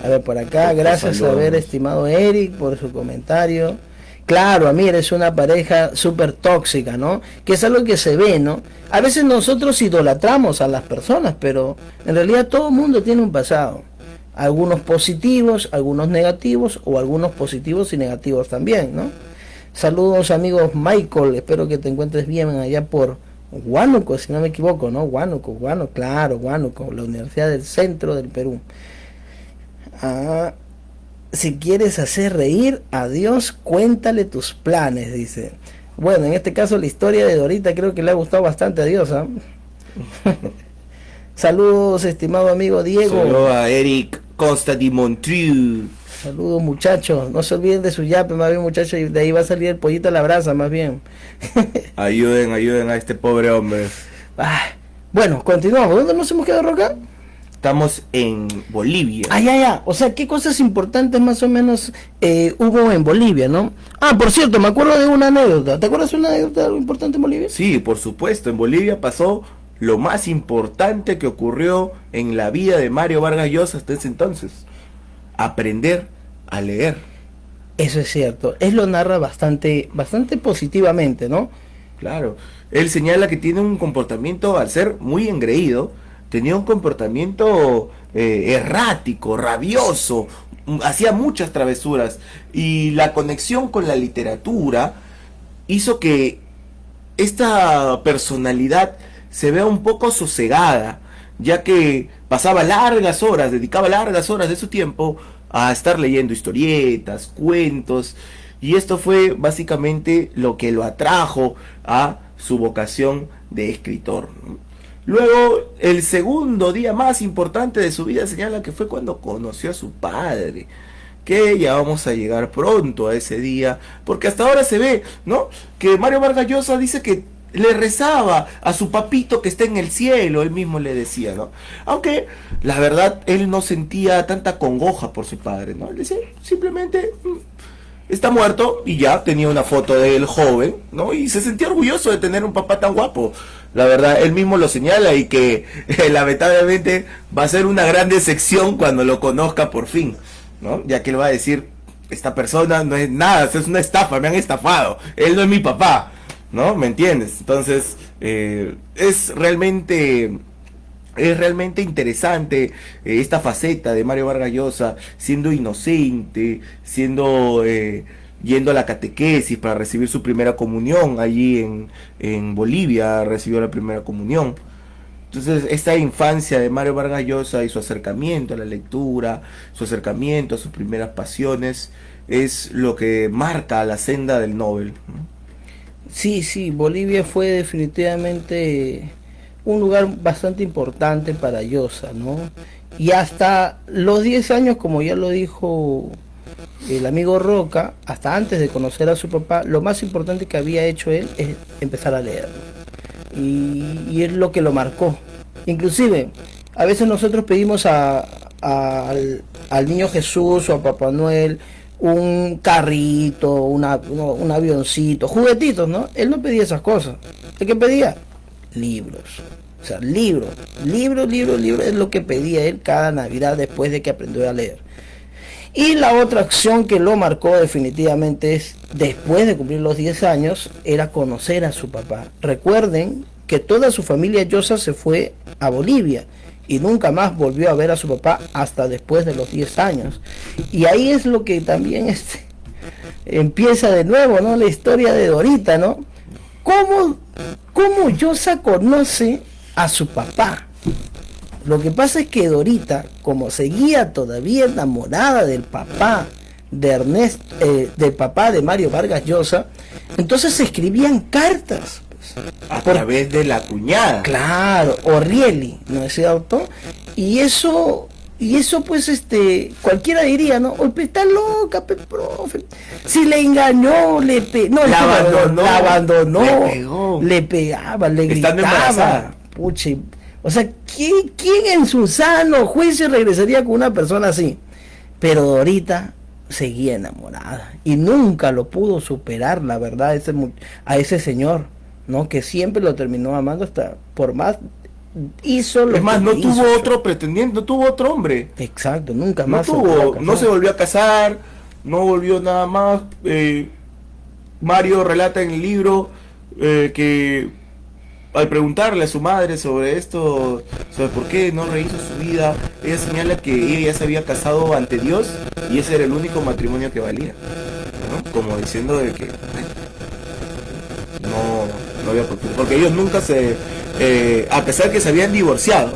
A: A ver, por acá, gracias a ver, estimado Eric, por su comentario. Claro, Amir, es una pareja súper tóxica, ¿no? Que es algo que se ve, ¿no? A veces nosotros idolatramos a las personas, pero en realidad todo el mundo tiene un pasado. Algunos positivos, algunos negativos, o algunos positivos y negativos también, ¿no? Saludos, amigos Michael, espero que te encuentres bien allá por Huánuco, si no me equivoco, ¿no? Huánuco, claro, Huánuco, la Universidad del Centro del Perú. Si quieres hacer reír a Dios, cuéntale tus planes, dice. Bueno, en este caso la historia de Dorita creo que le ha gustado bastante a Dios, ¿eh? Saludos, estimado amigo Diego.
B: Saludos a Eric Costa de Montreux.
A: Saludos, muchachos. No se olviden de su yape, más bien, muchachos. Y de ahí va a salir el pollito a la brasa, más bien.
B: ayuden a este pobre hombre.
A: Bueno, continuamos. ¿Dónde nos hemos quedado, Roca?
B: Estamos en Bolivia.
A: Ya. O sea, ¿qué cosas importantes más o menos hubo en Bolivia, no? Por cierto, me acuerdo de una anécdota. ¿Te acuerdas de una anécdota importante en Bolivia?
B: Sí, por supuesto. En Bolivia pasó lo más importante que ocurrió en la vida de Mario Vargas Llosa hasta ese entonces. Aprender a leer.
A: Eso es cierto. Él lo narra bastante, bastante positivamente, ¿no?
B: Claro, él señala que tiene un comportamiento, al ser muy engreído, tenía un comportamiento errático, rabioso, hacía muchas travesuras y la conexión con la literatura hizo que esta personalidad se vea un poco sosegada, ya que pasaba largas horas, dedicaba largas horas de su tiempo a estar leyendo historietas, cuentos, y esto fue básicamente lo que lo atrajo a su vocación de escritor. Luego, el segundo día más importante de su vida señala que fue cuando conoció a su padre, que ya vamos a llegar pronto a ese día, porque hasta ahora se ve, ¿no? Que Mario Vargas Llosa dice que le rezaba a su papito que está en el cielo, él mismo le decía, ¿no? Aunque la verdad él no sentía tanta congoja por su padre, ¿no? Él decía simplemente está muerto y ya tenía una foto de él joven, ¿no? Y se sentía orgulloso de tener un papá tan guapo. La verdad, él mismo lo señala y que lamentablemente va a ser una gran decepción cuando lo conozca por fin, ¿no? Ya que él va a decir, esta persona no es nada, es una estafa, me han estafado, él no es mi papá, ¿no? ¿Me entiendes? Entonces, es realmente interesante esta faceta de Mario Vargas Llosa, siendo inocente, siendo yendo a la catequesis para recibir su primera comunión allí en Bolivia, recibió la primera comunión. Entonces, esta infancia de Mario Vargas Llosa y su acercamiento a la lectura, su acercamiento a sus primeras pasiones, es lo que marca la senda del Nobel, ¿no?
A: Sí, sí, Bolivia fue definitivamente un lugar bastante importante para Llosa, ¿no? Y hasta los 10 años, como ya lo dijo el amigo Roca, hasta antes de conocer a su papá, lo más importante que había hecho él es empezar a leer. Y es lo que lo marcó. Inclusive, a veces nosotros pedimos al niño Jesús o a Papá Noel un carrito, un avioncito, juguetitos, ¿no? Él no pedía esas cosas. ¿El que pedía? Libros. O sea, libros, es lo que pedía él cada Navidad después de que aprendió a leer. Y la otra acción que lo marcó definitivamente es, después de cumplir los 10 años, era conocer a su papá. Recuerden que toda su familia Llosa se fue a Bolivia y nunca más volvió a ver a su papá hasta después de los 10 años. Y ahí es lo que también empieza de nuevo, ¿no? La historia de Dorita, ¿no? ¿Cómo Llosa conoce a su papá? Lo que pasa es que Dorita, como seguía todavía enamorada del papá de Ernesto, del papá de Mario Vargas Llosa, entonces se escribían cartas.
B: A través de la cuñada.
A: Claro, Orrieli, ¿no es cierto? Y eso pues cualquiera diría, ¿no? Oye, está loca, profe. Si le engañó, la abandonó,
B: le pegó,
A: le pegaba, le
B: estando
A: gritaba. Puche, o sea, ¿quién en su sano juicio regresaría con una persona así? Pero Dorita seguía enamorada y nunca lo pudo superar, la verdad, a ese señor, ¿no? Que siempre lo terminó amando hasta por más hizo lo
B: es más,
A: que
B: no
A: hizo,
B: tuvo otro pretendiente, no tuvo otro hombre.
A: Exacto, nunca más
B: no se volvió a casar, no volvió nada más. Mario relata en el libro que al preguntarle a su madre sobre esto, sobre por qué no rehizo su vida, ella señala que ella ya se había casado ante Dios y ese era el único matrimonio que valía, ¿no? Como diciendo de que no había por qué, porque ellos nunca a pesar que se habían divorciado,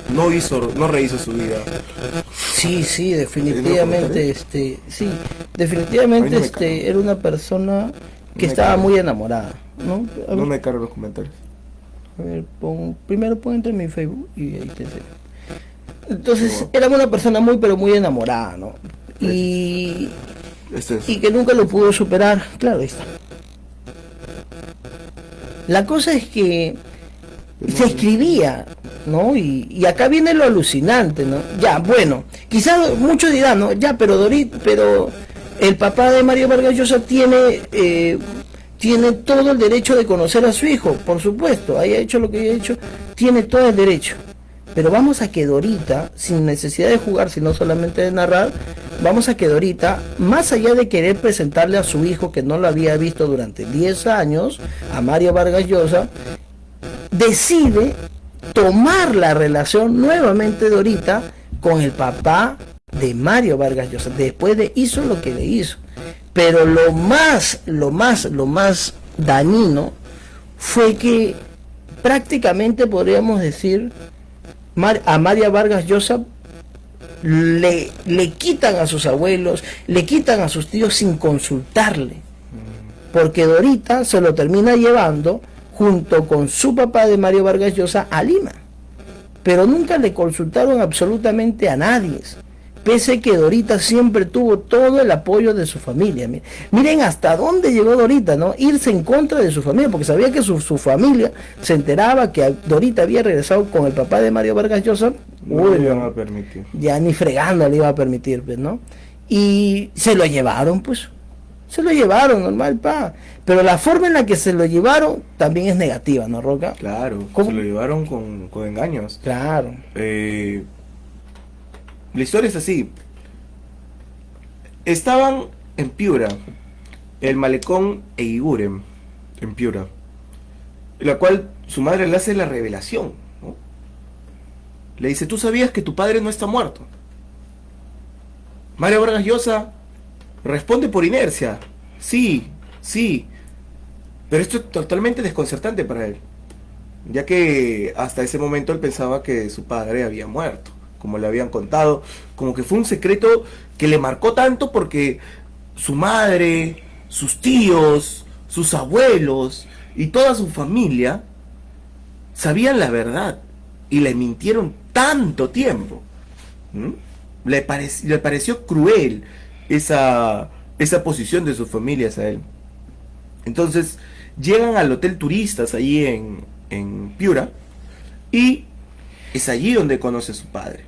B: no rehizo su vida.
A: Sí, definitivamente, definitivamente era una persona que estaba muy enamorada, ¿no?
B: No me cargo los comentarios.
A: A ver, primero pon entre mi Facebook y ahí te enseño. Entonces, era una persona muy, pero muy enamorada, ¿no? Y que nunca lo pudo superar. Claro, ahí está. La cosa es que se escribía, ¿no? Y acá viene lo alucinante, ¿no? Ya, bueno, quizás muchos dirán, ¿no? Ya, pero el papá de Mario Vargas Llosa tiene todo el derecho de conocer a su hijo, por supuesto, haya hecho lo que haya hecho, tiene todo el derecho. pero vamos a que Dorita, sin necesidad de jugar, sino solamente de narrar, vamos a que Dorita, más allá de querer presentarle a su hijo que no lo había visto durante 10 años, a Mario Vargas Llosa, decide tomar la relación nuevamente Dorita con el papá de Mario Vargas Llosa, después de hizo lo que le hizo. Pero lo más dañino fue que prácticamente podríamos decir a María Vargas Llosa le quitan a sus abuelos, le quitan a sus tíos sin consultarle, porque Dorita se lo termina llevando junto con su papá de Mario Vargas Llosa a Lima, pero nunca le consultaron absolutamente a nadie, pese que Dorita siempre tuvo todo el apoyo de su familia. Miren hasta dónde llegó Dorita, ¿no? Irse en contra de su familia, porque sabía que su familia se enteraba que Dorita había regresado con el papá de Mario Vargas Llosa.
B: No le iban a permitir.
A: Ya ni fregando le iba a permitir, pues, ¿no? Y se lo llevaron, pues. Se lo llevaron, normal, pa. Pero la forma en la que se lo llevaron también es negativa, ¿no, Roca?
B: Claro,
A: ¿Cómo?
B: se lo llevaron con engaños.
A: Claro.
B: La historia es así. Estaban en Piura, el malecón Eiguren, en Piura, en la cual su madre le hace la revelación, ¿no? Le dice, ¿tú sabías que tu padre no está muerto? Mario Vargas Llosa responde por inercia, sí, sí, pero esto es totalmente desconcertante para él, ya que hasta ese momento él pensaba que su padre había muerto, como le habían contado, como que fue un secreto que le marcó tanto porque su madre, sus tíos, sus abuelos y toda su familia sabían la verdad y le mintieron tanto tiempo. Le pareció cruel esa posición de sus familias a él. Entonces llegan al hotel turistas allí en Piura y es allí donde conoce a su padre.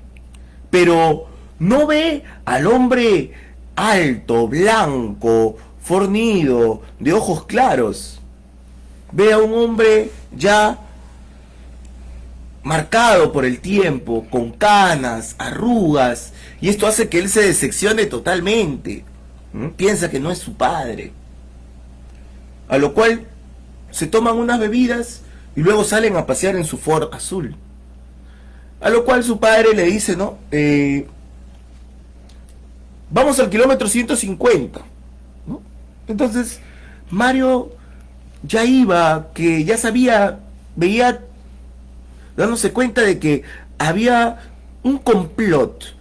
B: Pero no ve al hombre alto, blanco, fornido, de ojos claros. Ve a un hombre ya marcado por el tiempo, con canas, arrugas, y esto hace que él se decepcione totalmente. Piensa que no es su padre. A lo cual se toman unas bebidas y luego salen a pasear en su Ford azul. A lo cual su padre le dice, ¿no? Vamos al kilómetro 150, ¿no? Entonces, Mario ya iba, que ya sabía, veía, dándose cuenta de que había un complot,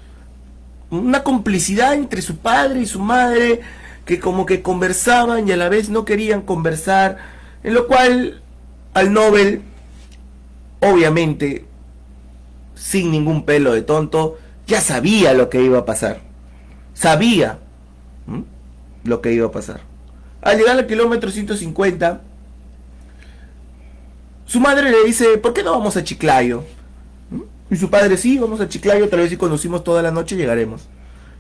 B: una complicidad entre su padre y su madre, que como que conversaban y a la vez no querían conversar, en lo cual al Nobel, obviamente, sin ningún pelo de tonto, ya sabía lo que iba a pasar. Sabía lo que iba a pasar. Al llegar al kilómetro 150, su madre le dice, ¿por qué no vamos a Chiclayo? Y su padre, sí, vamos a Chiclayo, tal vez si conducimos toda la noche llegaremos.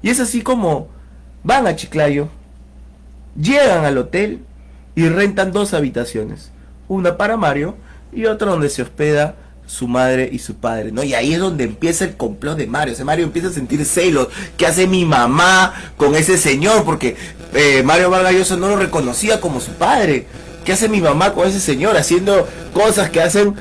B: Y es así como van a Chiclayo, llegan al hotel y rentan 2 habitaciones. Una para Mario y otra donde se hospeda su madre y su padre, ¿no? Y ahí es donde empieza el complot de Mario. O sea, Mario empieza a sentir celos. ¿Qué hace mi mamá con ese señor? Porque Mario Vargas Llosa no lo reconocía como su padre. ¿Qué hace mi mamá con ese señor? Haciendo cosas que hacen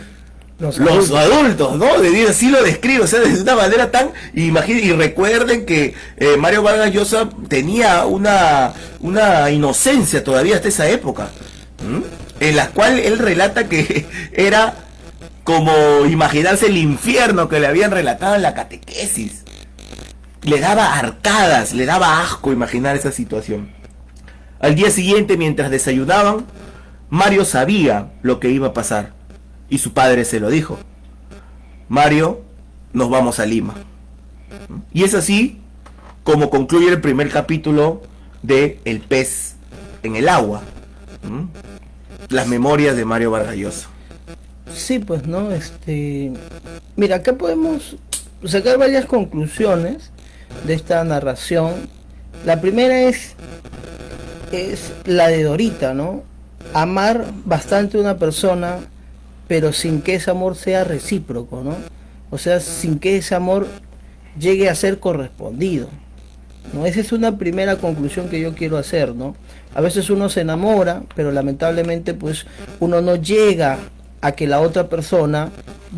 B: los adultos, ¿no? Así lo describe, o sea, de una manera tan... Y recuerden que Mario Vargas Llosa tenía una inocencia todavía hasta esa época, en la cual él relata que era como imaginarse el infierno que le habían relatado en la catequesis. Le daba arcadas, le daba asco imaginar esa situación. Al día siguiente, mientras desayunaban, Mario sabía lo que iba a pasar y su padre se lo dijo. Mario, nos vamos a Lima. Y es así como concluye el primer capítulo de El pez en el agua. Las memorias de Mario Vargas Llosa.
A: Sí, pues, ¿no? Mira, acá podemos sacar varias conclusiones de esta narración. La primera es la de Dorita, ¿no? Amar bastante a una persona, pero sin que ese amor sea recíproco, ¿no? o sea, sin que ese amor llegue a ser correspondido, ¿no? Esa es una primera conclusión que yo quiero hacer, ¿no? A veces uno se enamora, pero lamentablemente pues uno no llega a que la otra persona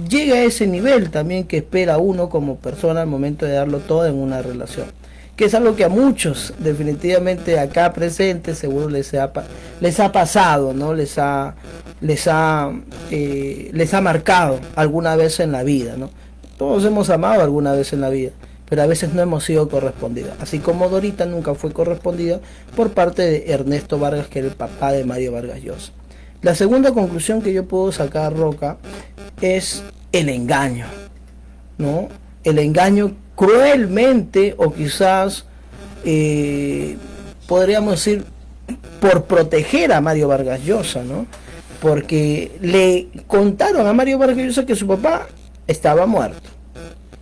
A: llegue a ese nivel también que espera uno como persona al momento de darlo todo en una relación, que es algo que a muchos definitivamente acá presentes seguro les ha pasado, ¿no? Les ha marcado alguna vez en la vida, ¿no? Todos hemos amado alguna vez en la vida, pero a veces no hemos sido correspondidos, así como Dorita nunca fue correspondida por parte de Ernesto Vargas, que era el papá de Mario Vargas Llosa. La segunda conclusión que yo puedo sacar, Roca, es el engaño, ¿no? El engaño cruelmente, o quizás podríamos decir por proteger a Mario Vargas Llosa, ¿no? Porque le contaron a Mario Vargas Llosa que su papá estaba muerto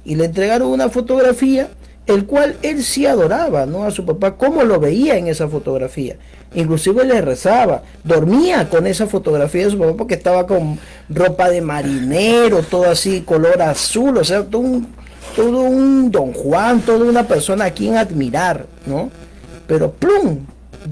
A: y le entregaron una fotografía, el cual él sí adoraba, ¿no? A su papá, como lo veía en esa fotografía. Inclusive le rezaba, dormía con esa fotografía de su papá porque estaba con ropa de marinero, todo así, color azul, o sea, todo un Don Juan, toda una persona a quien admirar, ¿no? Pero plum,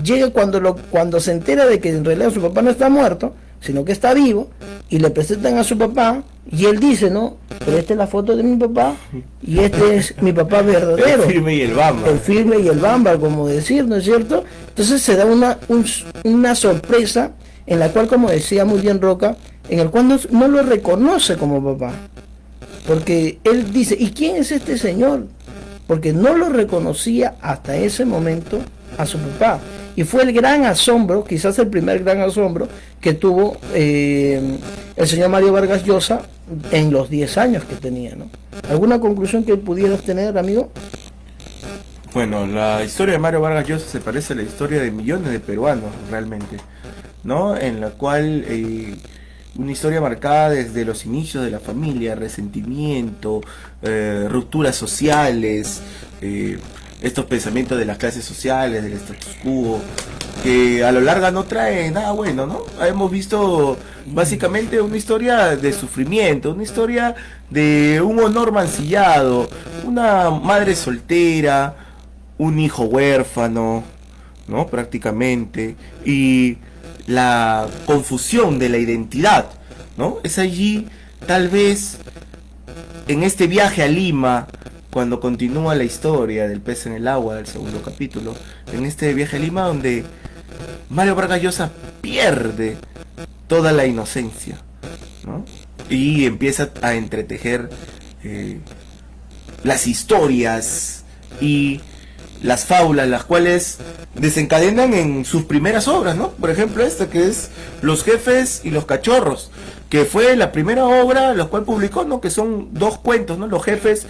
A: llega cuando se entera de que en realidad su papá no está muerto, sino que está vivo, y le presentan a su papá, y él dice, no, pero esta es la foto de mi papá, y este es mi papá verdadero.
B: El firme y el bamba.
A: El firme y el bamba, como decir, ¿no es cierto? Entonces se da una sorpresa, en la cual, como decía muy bien Roca, en el cual no lo reconoce como papá. Porque él dice, ¿y quién es este señor? Porque no lo reconocía hasta ese momento a su papá. Y fue el gran asombro, quizás el primer gran asombro que tuvo el señor Mario Vargas Llosa en los 10 años que tenía, ¿no? ¿Alguna conclusión que pudieras tener, amigo?
B: Bueno, la historia de Mario Vargas Llosa se parece a la historia de millones de peruanos, realmente, ¿no? En la cual una historia marcada desde los inicios de la familia, resentimiento, rupturas sociales, estos pensamientos de las clases sociales, del status quo, que a lo largo no trae nada bueno, ¿no? Hemos visto básicamente una historia de sufrimiento, una historia de un honor mancillado, una madre soltera, un hijo huérfano, ¿no? Prácticamente, y la confusión de la identidad, ¿no? Es allí, tal vez, en este viaje a Lima, cuando continúa la historia del pez en el agua, del segundo capítulo, en este viaje a Lima donde Mario Vargas Llosa pierde toda la inocencia, ¿no? Y empieza a entretejer las historias y las fábulas, las cuales desencadenan en sus primeras obras, ¿no? Por ejemplo, esta que es Los Jefes y los Cachorros, que fue la primera obra la cual publicó, ¿no? Que son 2 cuentos, ¿no? Los Jefes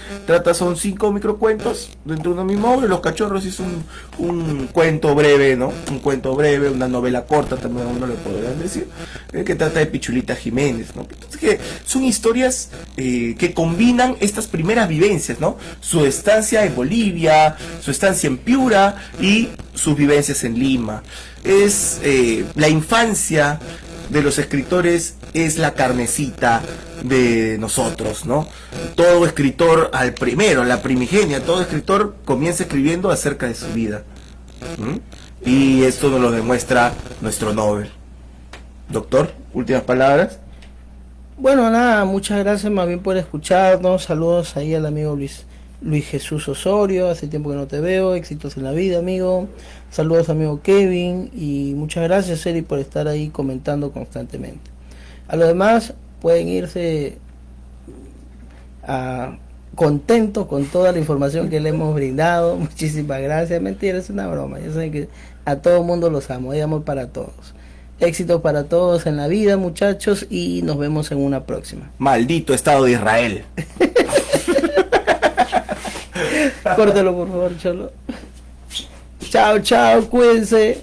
B: son 5 microcuentos dentro de una misma obra, y Los Cachorros es un cuento breve, ¿no? Un cuento breve, una novela corta también uno le podrían decir, que trata de Pichulita Jiménez, ¿no? Entonces, que son historias que combinan estas primeras vivencias, ¿no? Su estancia en Bolivia, su estancia en Piura y sus vivencias en Lima. Es la infancia de los escritores, es la carnecita de nosotros, ¿no? Todo escritor la primigenia, todo escritor comienza escribiendo acerca de su vida. Y esto nos lo demuestra nuestro Nobel. Doctor, últimas palabras.
A: Bueno, nada, muchas gracias más bien por escucharnos. Saludos ahí al amigo Luis Jesús Osorio, hace tiempo que no te veo, éxitos en la vida, amigo. Saludos, amigo Kevin, y muchas gracias, Eri, por estar ahí comentando constantemente. A los demás pueden irse contentos con toda la información que le hemos brindado. Muchísimas gracias. Mentira, es una broma. Yo sé que a todo el mundo los amo, hay amor para todos. Éxitos para todos en la vida, muchachos, y nos vemos en una próxima.
B: Maldito Estado de Israel.
A: Córtalo, por favor, cholo. Chao, chao, cuídense.